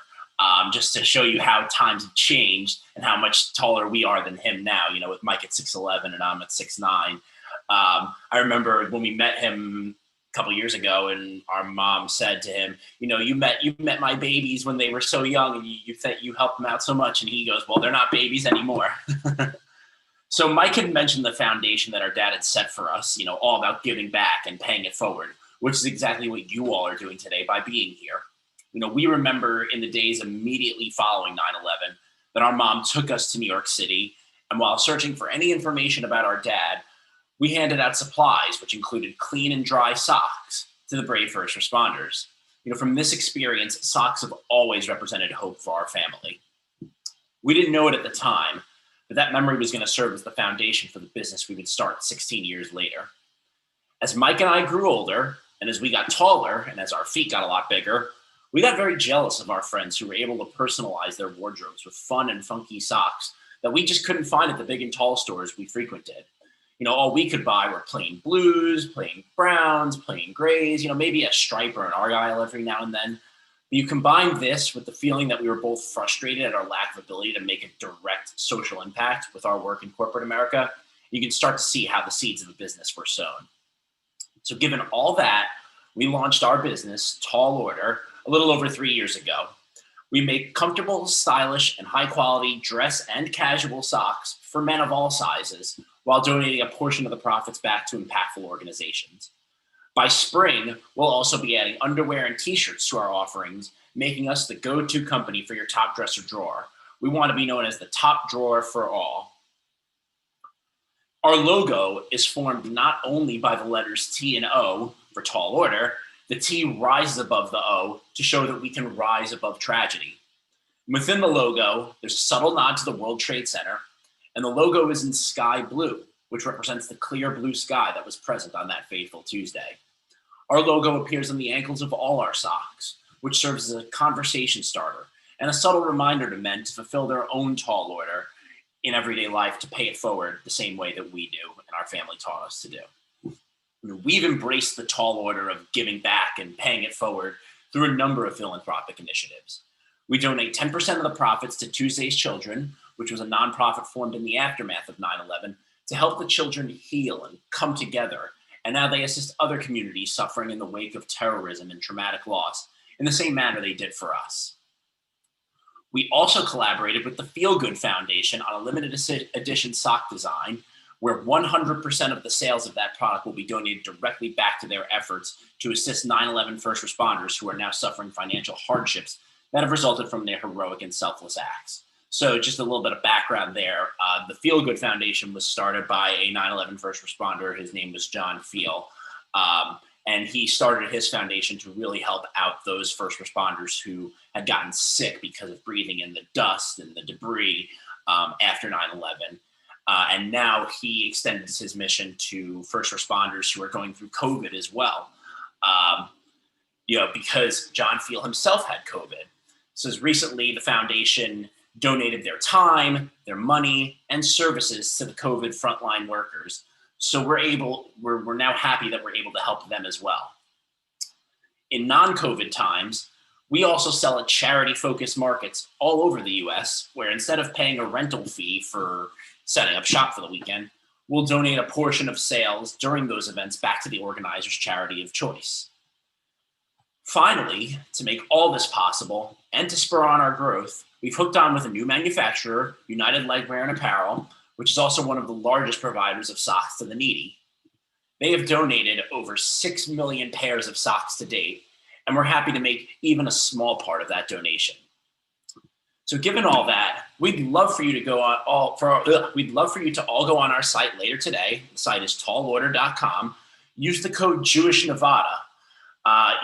just to show you how times have changed and how much taller we are than him now, with Mike at 6'11" and I'm at 6'9". I remember when we met him a couple of years ago, and our mom said to him, you met my babies when they were so young, and you helped them out so much. And he goes, well, they're not babies anymore. So Mike had mentioned the foundation that our dad had set for us, all about giving back and paying it forward, which is exactly what you all are doing today by being here. We remember in the days immediately following 9/11 that our mom took us to New York City, and while searching for any information about our dad, We handed out supplies, which included clean and dry socks, to the brave first responders. From this experience, socks have always represented hope for our family. We didn't know it at the time, but that memory was going to serve as the foundation for the business we would start 16 years later. As Mike and I grew older, and as we got taller, and as our feet got a lot bigger, we got very jealous of our friends who were able to personalize their wardrobes with fun and funky socks that we just couldn't find at the big and tall stores we frequented. All we could buy were plain blues, plain browns, plain grays, maybe a stripe or an argyle every now and then. But you combine this with the feeling that we were both frustrated at our lack of ability to make a direct social impact with our work in corporate America, you can start to see how the seeds of the business were sown. So given all that, we launched our business, Tall Order, a little over 3 years ago. We make comfortable, stylish, and high-quality dress and casual socks for men of all sizes, while donating a portion of the profits back to impactful organizations. By spring, we'll also be adding underwear and t-shirts to our offerings, making us the go-to company for your top dresser drawer. We want to be known as the top drawer for all. Our logo is formed not only by the letters T and O for Tall Order. The T rises above the O to show that we can rise above tragedy. Within the logo, there's a subtle nod to the World Trade Center, and the logo is in sky blue, which represents the clear blue sky that was present on that fateful Tuesday. Our logo appears on the ankles of all our socks, which serves as a conversation starter and a subtle reminder to men to fulfill their own tall order in everyday life, to pay it forward the same way that we do and our family taught us to do. We've embraced the tall order of giving back and paying it forward through a number of philanthropic initiatives. We donate 10% of the profits to Tuesday's Children, which was a nonprofit formed in the aftermath of 9/11 to help the children heal and come together. And now they assist other communities suffering in the wake of terrorism and traumatic loss in the same manner they did for us. We also collaborated with the Feelgood Foundation on a limited edition sock design, where 100% of the sales of that product will be donated directly back to their efforts to assist 9/11 first responders who are now suffering financial hardships that have resulted from their heroic and selfless acts. So just a little bit of background there. The Feelgood Foundation was started by a 9/11 first responder. His name was John Feel. And he started his foundation to really help out those first responders who had gotten sick because of breathing in the dust and the debris after 9/11. And now he extended his mission to first responders who are going through COVID as well. Because John Feel himself had COVID. So as recently, the foundation donated their time, their money, and services to the COVID frontline workers. So we're now happy that we're able to help them as well. In non-COVID times, we also sell at charity-focused markets all over the US, where instead of paying a rental fee for setting up shop for the weekend, we'll donate a portion of sales during those events back to the organizer's charity of choice. Finally, to make all this possible and to spur on our growth, we've hooked on with a new manufacturer, United Legwear and Apparel, which is also one of the largest providers of socks to the needy. They have donated over 6 million pairs of socks to date, and we're happy to make even a small part of that donation. So given all that, we'd love for you to all go on our site later today. The site is tallorder.com. Use the code JewishNevada.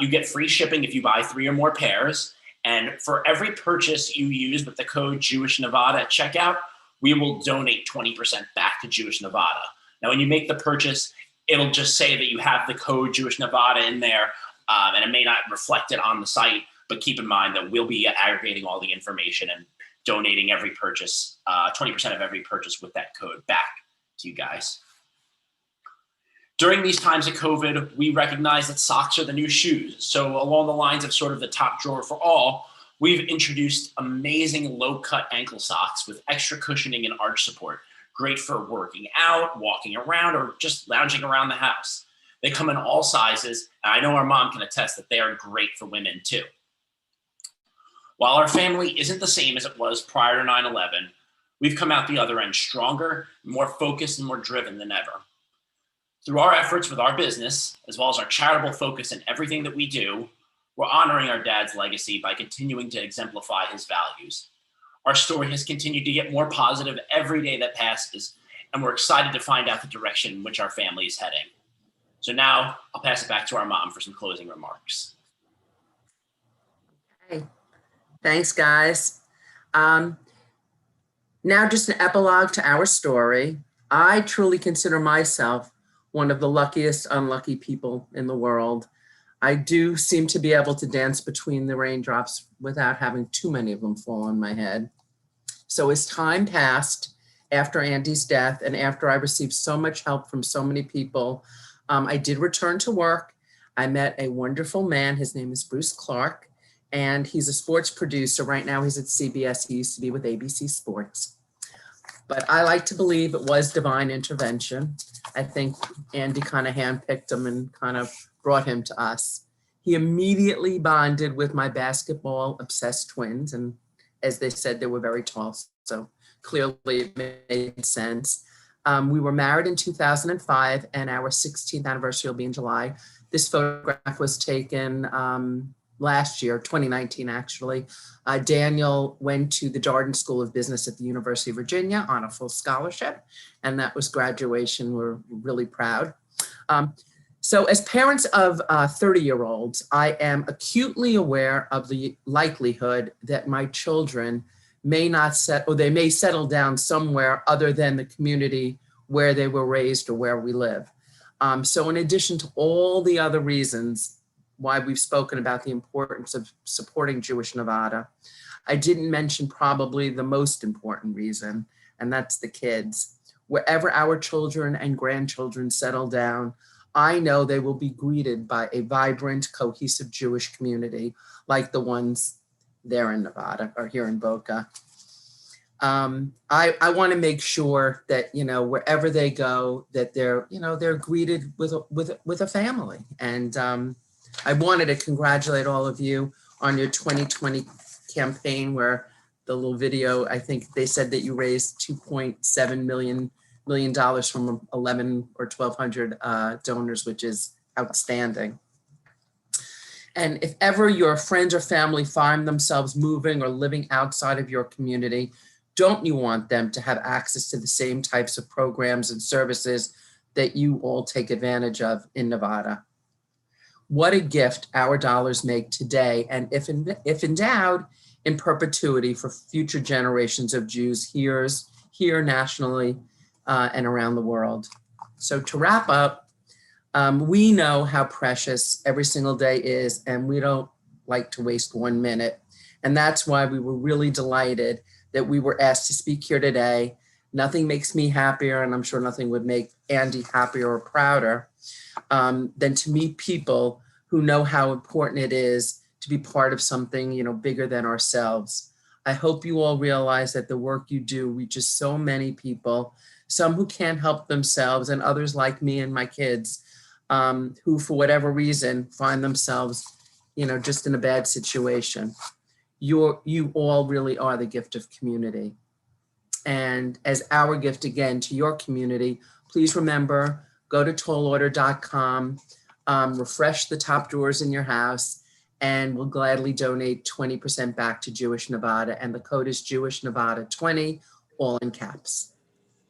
You get free shipping if you buy 3 or more pairs. And for every purchase you use with the code JewishNevada at checkout, we will donate 20% back to Jewish Nevada. Now, when you make the purchase, it'll just say that you have the code Jewish Nevada in there, and it may not reflect it on the site, but keep in mind that we'll be aggregating all the information and donating every purchase, 20% of every purchase with that code back to you guys. During these times of COVID, we recognize that socks are the new shoes. So along the lines of sort of the top drawer for all, we've introduced amazing low-cut ankle socks with extra cushioning and arch support. Great for working out, walking around, or just lounging around the house. They come in all sizes, and I know our mom can attest that they are great for women too. While our family isn't the same as it was prior to 9/11, we've come out the other end stronger, more focused, and more driven than ever. Through our efforts with our business, as well as our charitable focus in everything that we do, we're honoring our dad's legacy by continuing to exemplify his values. Our story has continued to get more positive every day that passes, and we're excited to find out the direction in which our family is heading. So now I'll pass it back to our mom for some closing remarks. Okay. Thanks, guys. Now just an epilogue to our story. I truly consider myself one of the luckiest unlucky people in the world. I do seem to be able to dance between the raindrops without having too many of them fall on my head. So as time passed after Andy's death and after I received so much help from so many people, I did return to work. I met a wonderful man. His name is Bruce Clark, and he's a sports producer. Right now he's at CBS. He used to be with ABC Sports. But I like to believe it was divine intervention. I think Andy kind of handpicked him and kind of brought him to us. He immediately bonded with my basketball obsessed twins. And as they said, they were very tall. So clearly it made sense. We were married in 2005 and our 16th anniversary will be in July. This photograph was taken last year, 2019 actually. Daniel went to the Darden School of Business at the University of Virginia on a full scholarship, and that was graduation. We're really proud. So as parents of 30-year-olds, I am acutely aware of the likelihood that my children may not they may settle down somewhere other than the community where they were raised or where we live. So in addition to all the other reasons why we've spoken about the importance of supporting Jewish Nevada, I didn't mention probably the most important reason, and that's the kids. Wherever our children and grandchildren settle down, I know they will be greeted by a vibrant, cohesive Jewish community like the ones there in Nevada or here in Boca. I want to make sure that, wherever they go, that they're greeted with a family. And I wanted to congratulate all of you on your 2020 campaign, where the little video, I think they said that you raised $2.7 million from 1,100 or 1,200 donors, which is outstanding. And if ever your friends or family find themselves moving or living outside of your community, don't you want them to have access to the same types of programs and services that you all take advantage of in Nevada? What a gift our dollars make today, and if endowed, in perpetuity for future generations of Jews here nationally and around the world. So to wrap up, we know how precious every single day is, and we don't like to waste 1 minute. And that's why we were really delighted that we were asked to speak here today. Nothing makes me happier, and I'm sure nothing would make Andy happier or prouder than to meet people who know how important it is to be part of something, bigger than ourselves. I hope you all realize that the work you do reaches so many people, some who can't help themselves, and others like me and my kids, who for whatever reason find themselves, just in a bad situation. You all really are the gift of community. And as our gift again to your community, please remember, go to tallorder.com, refresh the top drawers in your house, and we'll gladly donate 20% back to Jewish Nevada. And the code is Jewish Nevada 20, all in caps.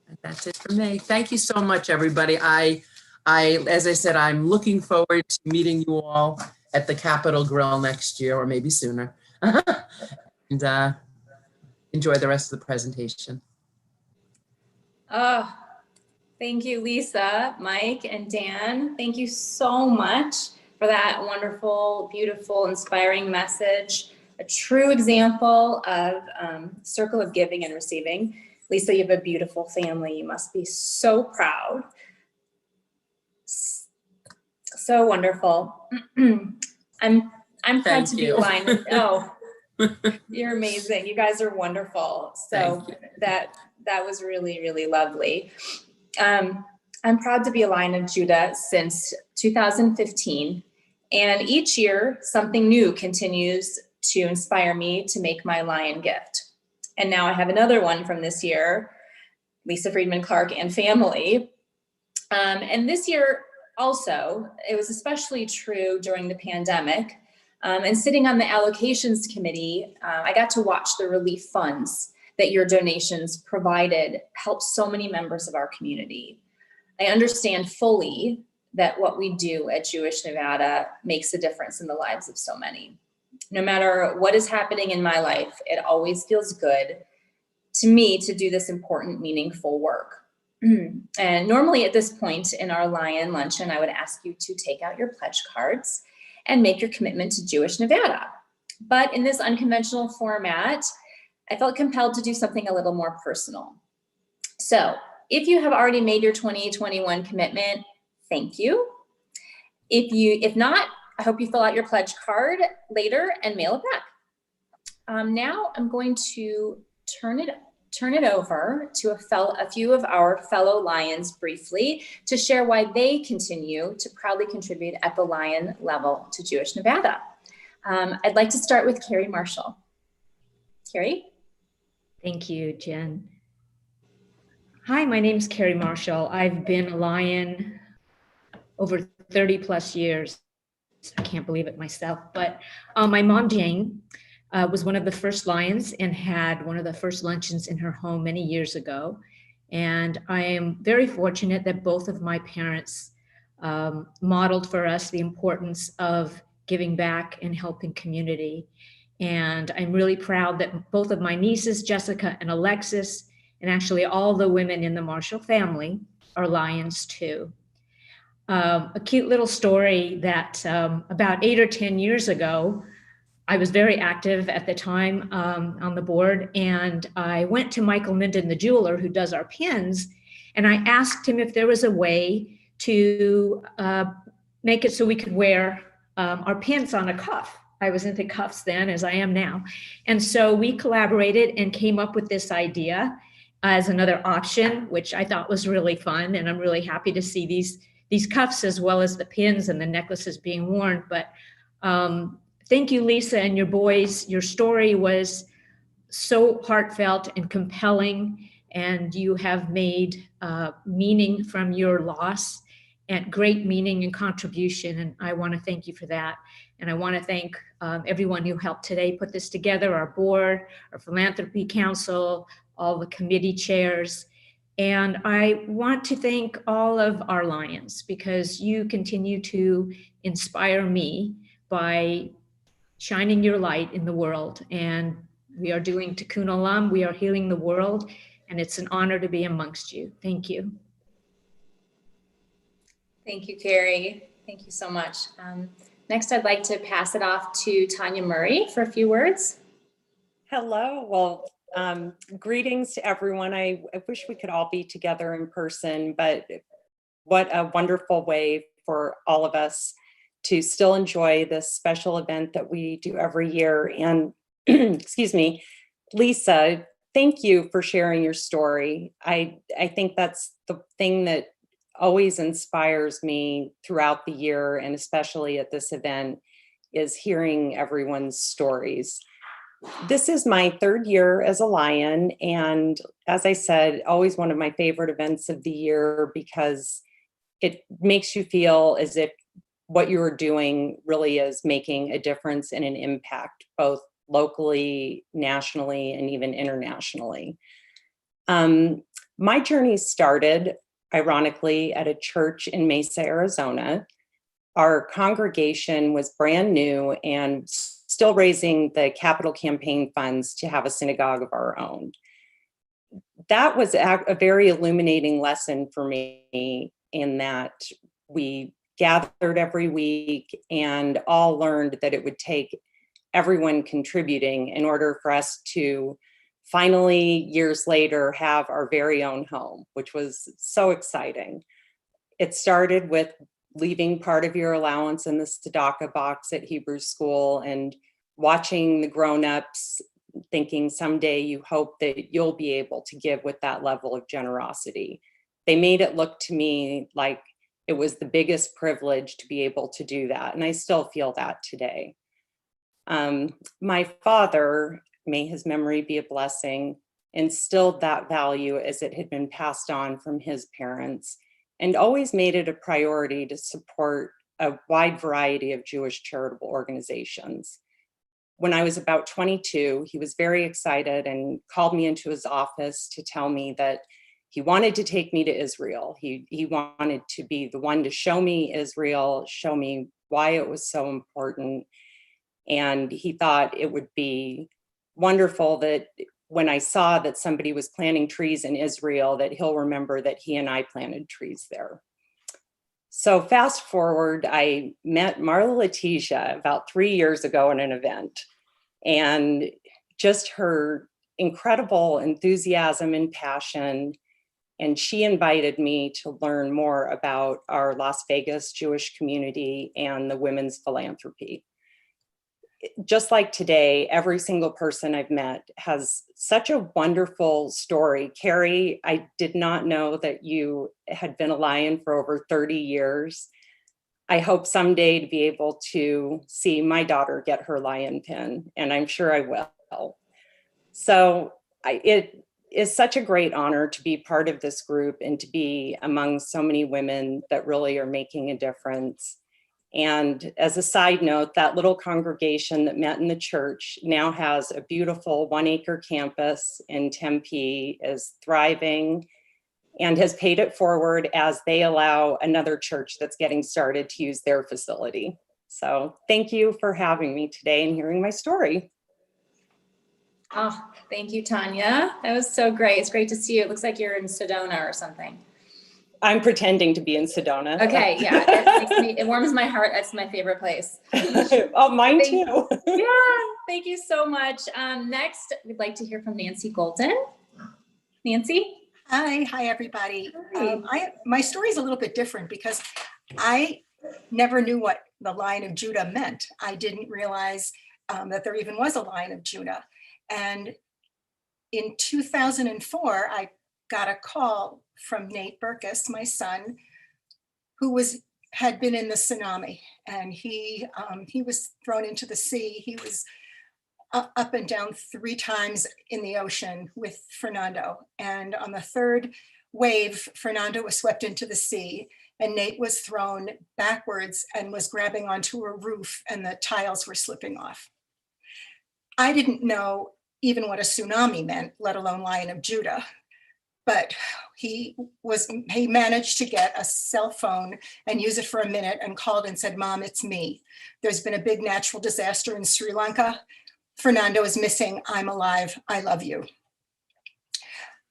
And that's it for me. Thank you so much, everybody. As I said, I'm looking forward to meeting you all at the Capitol Grill next year, or maybe sooner. And enjoy the rest of the presentation. Oh, thank you, Lisa, Mike, and Dan. Thank you so much for that wonderful, beautiful, inspiring message. A true example of circle of giving and receiving. Lisa, you have a beautiful family. You must be so proud. So wonderful. I'm proud to be aligned with, you're amazing. You guys are wonderful. So that was really, really lovely. I'm proud to be a Lion of Judah since 2015. And each year, something new continues to inspire me to make my Lion gift. And now I have another one from this year, Lisa Friedman-Clark and family. And this year also, it was especially true during the pandemic. And sitting on the allocations committee, I got to watch the relief funds that your donations provided help so many members of our community. I understand fully that what we do at Jewish Nevada makes a difference in the lives of so many. No matter what is happening in my life, it always feels good to me to do this important, meaningful work. And normally at this point in our Lion Luncheon, I would ask you to take out your pledge cards and make your commitment to Jewish Nevada. But in this unconventional format, I felt compelled to do something a little more personal. So if you have already made your 2021 commitment, thank you. If not, I hope you fill out your pledge card later and mail it back. Now I'm going to turn it over to a few of our fellow Lions briefly to share why they continue to proudly contribute at the Lion level to Jewish Nevada. I'd like to start with Carrie Marshall. Carrie? Thank you, Jen. Hi, my name's Carrie Marshall. I've been a Lion over 30 plus years. I can't believe it myself, but my mom, Jane, was one of the first Lions and had one of the first luncheons in her home many years ago. And I am very fortunate that both of my parents modeled for us the importance of giving back and helping community. And I'm really proud that both of my nieces, Jessica and Alexis, and actually all the women in the Marshall family are Lions too. A cute little story that about 8 or 10 years ago, I was very active at the time on the board, and I went to Michael Minden, the jeweler who does our pins, and I asked him if there was a way to make it so we could wear our pins on a cuff. I was into cuffs then, as I am now. And so we collaborated and came up with this idea as another option, which I thought was really fun. And I'm really happy to see these cuffs as well as the pins and the necklaces being worn. But thank you, Lisa, and your boys. Your story was so heartfelt and compelling, and you have made meaning from your loss and great meaning and contribution. And I want to thank you for that. And I want to thank everyone who helped today put this together, our board, our Philanthropy Council, all the committee chairs. And I want to thank all of our Lions, because you continue to inspire me by shining your light in the world. And we are doing Tikkun Olam, we are healing the world, and it's an honor to be amongst you. Thank you. Thank you, Carrie. Thank you so much. Next, I'd like to pass it off to Tanya Murray for a few words. Hello. Well, greetings to everyone. I wish we could all be together in person, but what a wonderful way for all of us to still enjoy this special event that we do every year. And excuse me, Lisa, thank you for sharing your story. I think that's the thing that always inspires me throughout the year, and especially at this event, is hearing everyone's stories. This is my third year as a Lion, and as I said, always one of my favorite events of the year, because it makes you feel as if what you're doing really is making a difference and an impact, both locally, nationally, and even internationally. My journey started, ironically, at a church in Mesa, Arizona. Our congregation was brand new and still raising the capital campaign funds to have a synagogue of our own. That was a very illuminating lesson for me, in that we gathered every week and all learned that it would take everyone contributing in order for us to finally, years later, have our very own home, which was so exciting. It started with leaving part of your allowance in the tzedakah box at Hebrew school and watching the grown-ups, thinking someday you hope that you'll be able to give with that level of generosity. They made it look to me like it was the biggest privilege to be able to do that, and I still feel that today. My father, may his memory be a blessing, instilled that value as it had been passed on from his parents, and always made it a priority to support a wide variety of Jewish charitable organizations. when I was about 22, he was very excited and called me into his office to tell me that he wanted to take me to Israel. He wanted to be the one to show me Israel, show me why it was so important. And he thought it would be wonderful that when I saw that somebody was planting trees in Israel, that he'll remember that he and I planted trees there. So fast forward, I met Marla Letitia about 3 years ago at an event, and just her incredible enthusiasm and passion. And she invited me to learn more about our Las Vegas Jewish community and the women's philanthropy. Just like today, every single person I've met has such a wonderful story. Carrie, I did not know that you had been a Lion for over 30 years. I hope someday to be able to see my daughter get her Lion pin, and I'm sure I will. So it is such a great honor to be part of this group and to be among so many women that really are making a difference. And as a side note, that little congregation that met in the church now has a beautiful 1-acre campus in Tempe, is thriving, and has paid it forward as they allow another church that's getting started to use their facility. So thank you for having me today and hearing my story. Oh, thank you, Tanya. That was so great. It's great to see you. It looks like you're in Sedona or something. I'm pretending to be in Sedona. Okay, yeah, it warms my heart. That's my favorite place. Oh, mine too. Yeah, thank you so much. Next, we'd like to hear from Nancy Golden. Nancy? Hi, everybody. My story is a little bit different because I never knew what the Lion of Judah meant. I didn't realize that there even was a Lion of Judah. And in 2004, I got a call from Nate Burkus, my son, who had been in the tsunami, and he was thrown into the sea. He was up and down 3 times in the ocean with Fernando. And on the 3rd wave, Fernando was swept into the sea, and Nate was thrown backwards and was grabbing onto a roof, and the tiles were slipping off. I didn't know even what a tsunami meant, let alone Lion of Judah. But he managed to get a cell phone and use it for a minute and called and said, "Mom, it's me. There's been a big natural disaster in Sri Lanka. Fernando is missing. I'm alive. I love you."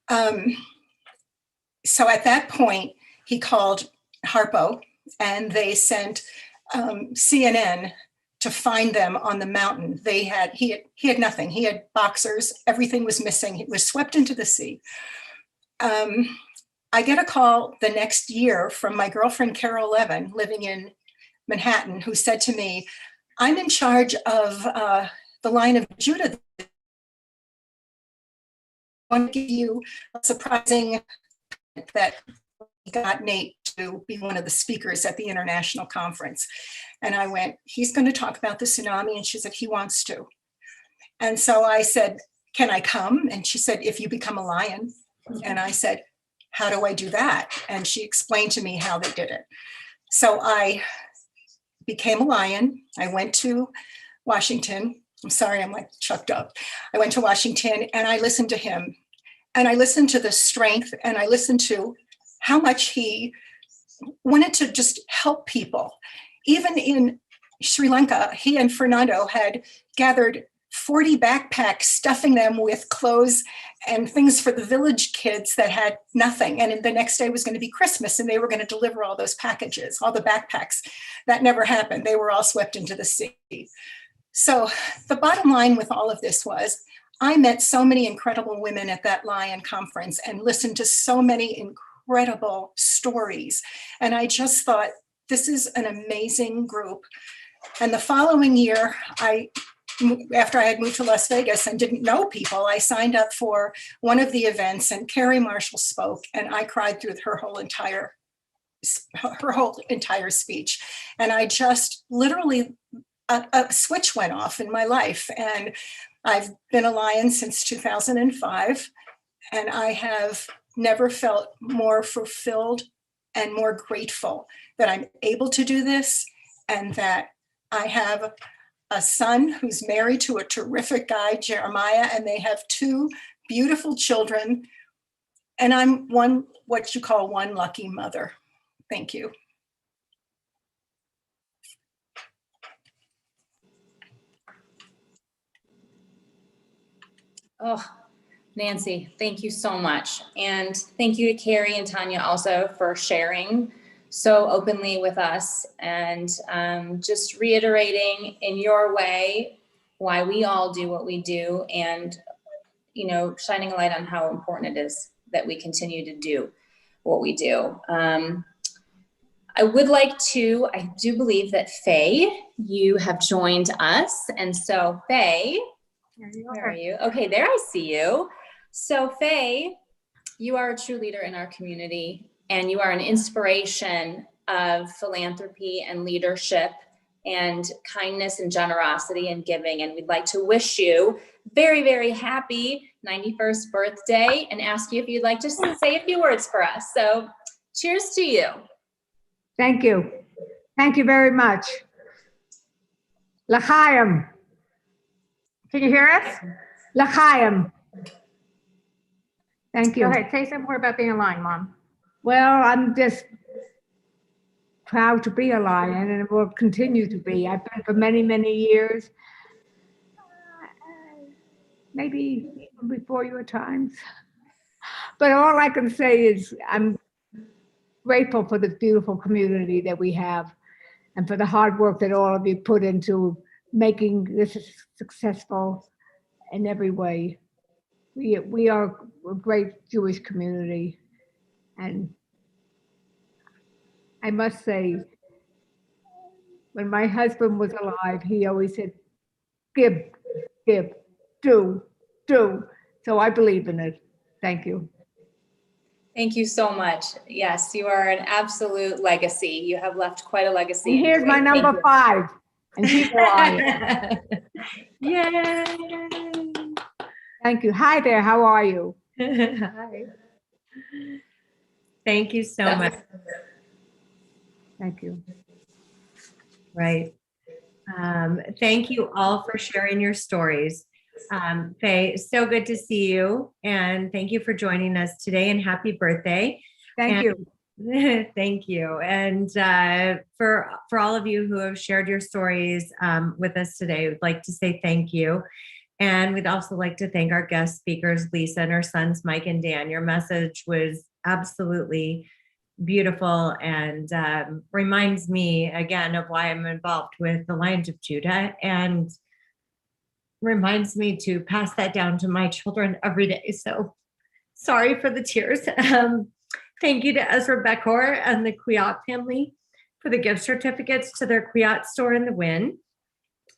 So at that point, he called Harpo, and they sent CNN to find them on the mountain. He had nothing. He had boxers. Everything was missing. He was swept into the sea. I get a call the next year from my girlfriend, Carol Levin, living in Manhattan, who said to me, "I'm in charge of the Lion of Judah. I want to give you a surprising that we got Nate to be one of the speakers at the international conference." And I went, "He's going to talk about the tsunami." And she said, "He wants to." And so I said, "Can I come?" And she said, "If you become a lion." And I said, "How do I do that?" And she explained to me how they did it. So I became a lion. I went to Washington. I'm sorry, I'm like chucked up. I went to Washington and I listened to him. And I listened to the strength, and I listened to how much he wanted to just help people. Even in Sri Lanka, he and Fernando had gathered 40 backpacks, stuffing them with clothes and things for the village kids that had nothing. And the next day was going to be Christmas, and they were going to deliver all those packages, all the backpacks. That never happened. They were all swept into the sea. So the bottom line with all of this was, I met so many incredible women at that Lion conference and listened to so many incredible stories. And I just thought, this is an amazing group. And the following year, after I had moved to Las Vegas and didn't know people, I signed up for one of the events, and Carrie Marshall spoke, and I cried through her whole entire speech. And I just literally, a switch went off in my life. And I've been a Lion since 2005, and I have never felt more fulfilled and more grateful that I'm able to do this, and that I have a son who's married to a terrific guy, Jeremiah, and they have 2 beautiful children. And I'm what you call one lucky mother. Thank you. Oh, Nancy, thank you so much. And thank you to Carrie and Tanya also for sharing so openly with us, and just reiterating in your way why we all do what we do, and, you know, shining a light on how important it is that we continue to do what we do. I would like to, I do believe that Faye, you have joined us. And so Faye, where are you? Okay, there I see you. So Faye, you are a true leader in our community, and you are an inspiration of philanthropy and leadership and kindness and generosity and giving. And we'd like to wish you very, very happy 91st birthday and ask you if you'd like to say a few words for us. So cheers to you. Thank you. Thank you very much. L'chaim. Can you hear us? L'chaim. Thank you. Go ahead, say some more about being a lion, Mom. Well, I'm just proud to be a lion, and will continue to be. I've been for many, many years. Maybe before your times. But all I can say is I'm grateful for the beautiful community that we have, and for the hard work that all of you put into making this successful in every way. We are a great Jewish community, and I must say, when my husband was alive, he always said, give, do. So I believe in it. Thank you. Thank you so much. Yes, you are an absolute legacy. You have left quite a legacy. And here's my number 5. And keep alive. Yay. Thank you. Hi there. How are you? Hi. Thank you so much. Thank you. Right. Thank you all for sharing your stories. Faye, so good to see you, and thank you for joining us today, and happy birthday. Thank you. Thank you. And for all of you who have shared your stories with us today, we'd like to say thank you. And we'd also like to thank our guest speakers, Lisa and her sons, Mike and Dan. Your message was absolutely beautiful, and reminds me again of why I'm involved with the Lions of Judah, and reminds me to pass that down to my children every day. So sorry for the tears. Thank you to Ezra Beckor and the Kwiat family for the gift certificates to their Kwiat store in the Wynn.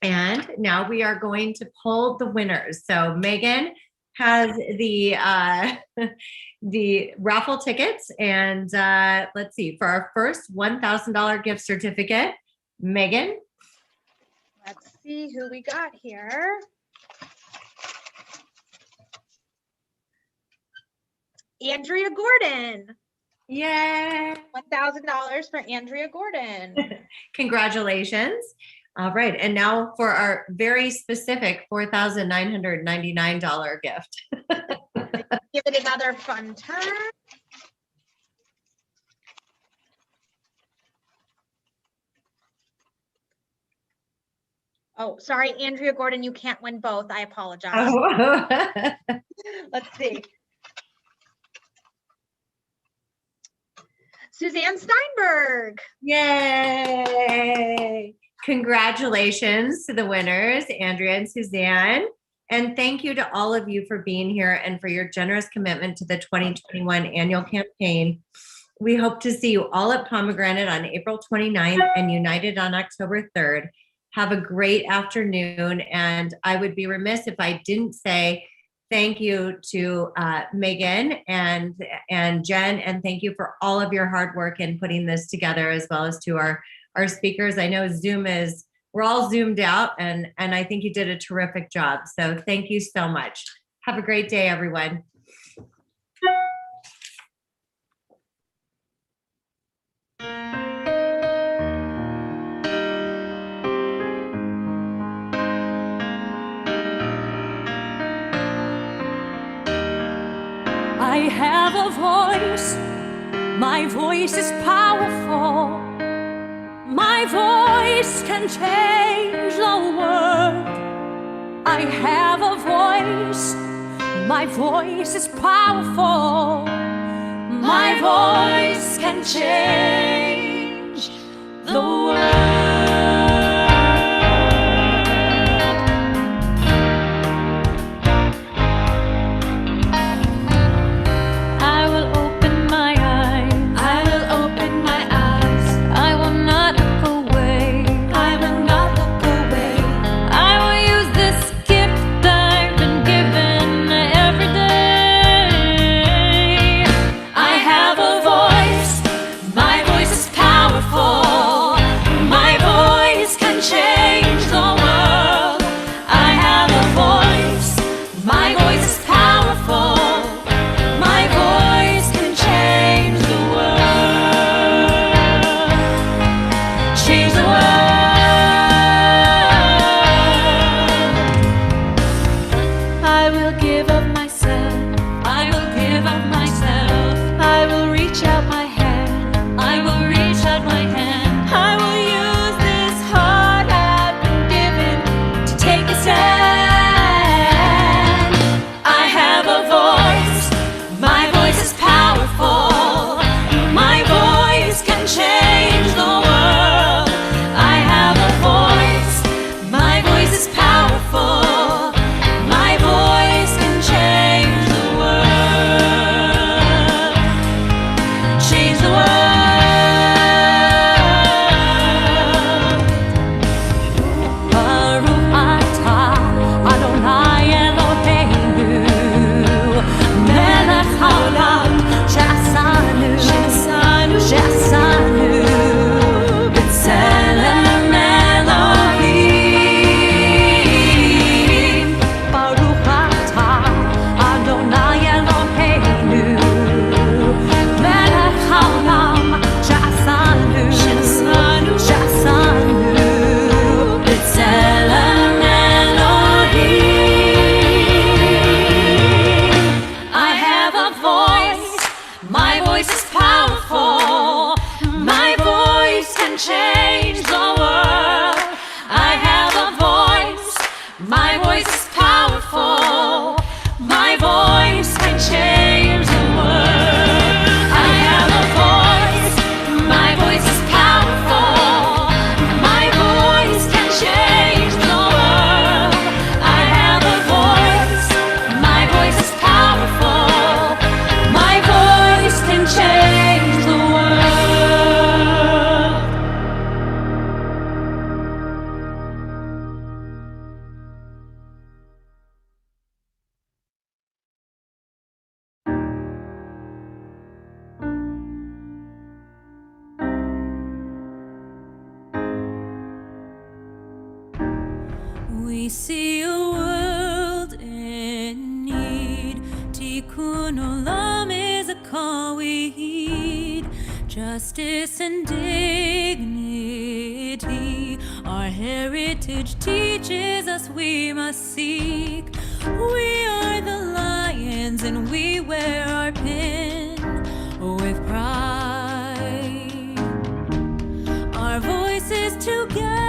And now we are going to pull the winners. So Megan has the raffle tickets, and let's see, for our first $1,000 gift certificate, Megan. Let's see who we got here. Andrea Gordon. Yay. $1,000 for Andrea Gordon. Congratulations. All right. And now for our very specific $4,999 gift. Give it another fun turn. Oh, sorry, Andrea Gordon, you can't win both. I apologize. Oh. Let's see. Suzanne Steinberg. Yay. Congratulations to the winners, Andrea and Suzanne. And thank you to all of you for being here and for your generous commitment to the 2021 annual campaign. We hope to see you all at Pomegranate on April 29th and United on October 3rd. Have a great afternoon. And I would be remiss if I didn't say thank you to Megan and Jen, and thank you for all of your hard work in putting this together, as well as to our speakers. I know we're all zoomed out, and I think you did a terrific job. So thank you so much. Have a great day, everyone. have a voice. My voice is powerful. My voice can change the world. I have a voice. My voice is powerful. My voice can change the world. We see a world in need. Tikkun olam is a call we heed. Justice and dignity. Our heritage teaches us we must seek. We are the lions and we wear our pin with pride. Our voices together.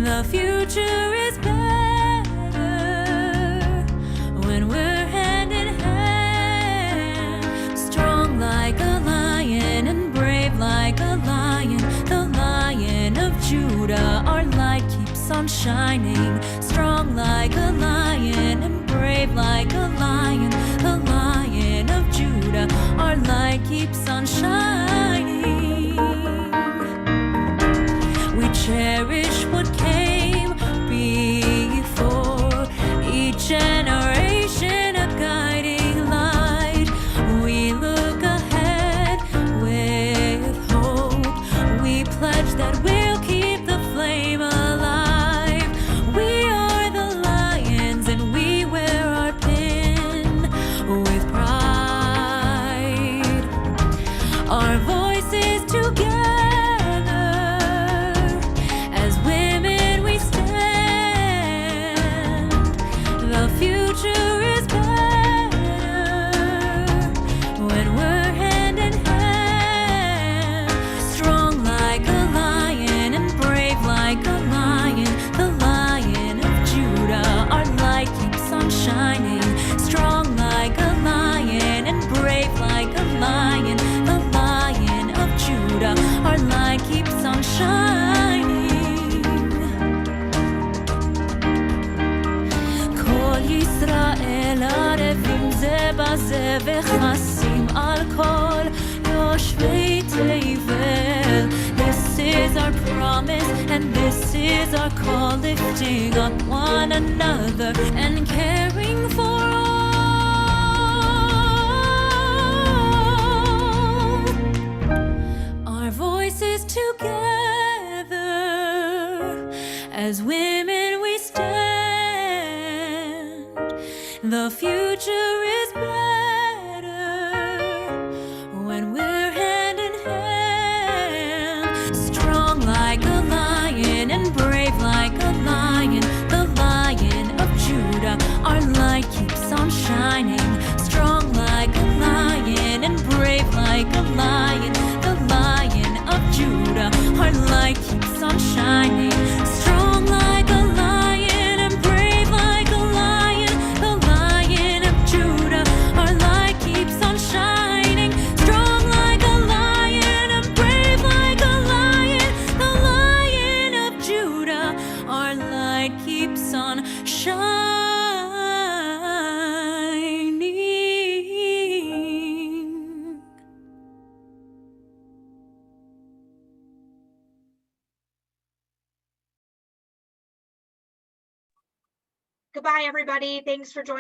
The future is better when we're hand in hand, strong like a lion and brave like a lion, the Lion of Judah. Our light keeps on shining, strong like a lion and brave like a lion, the Lion of Judah. Our light keeps on shining. We cherish what came before, each generation a guiding light. We look ahead with hope. We pledge that we'll keep the flame alive. We are the lions and we wear our pin with pride. Our voices together as זה וכסים על כל יושבי תבל. This is our promise and this is our call, lifting up one another and caring for all. Our voices together, as women we stand. The future is better when we're hand in hand. Strong like a lion and brave like a lion, the Lion of Judah, our light keeps on shining. Strong like a lion and brave like a lion, the Lion of Judah, our light keeps on shining. Strong like a lion and brave like a lion, the Lion of Judah, our light keeps on shining. Strong like a lion and brave like a lion, the Lion of Judah, our light keeps on shining. Goodbye, everybody. Thanks for joining.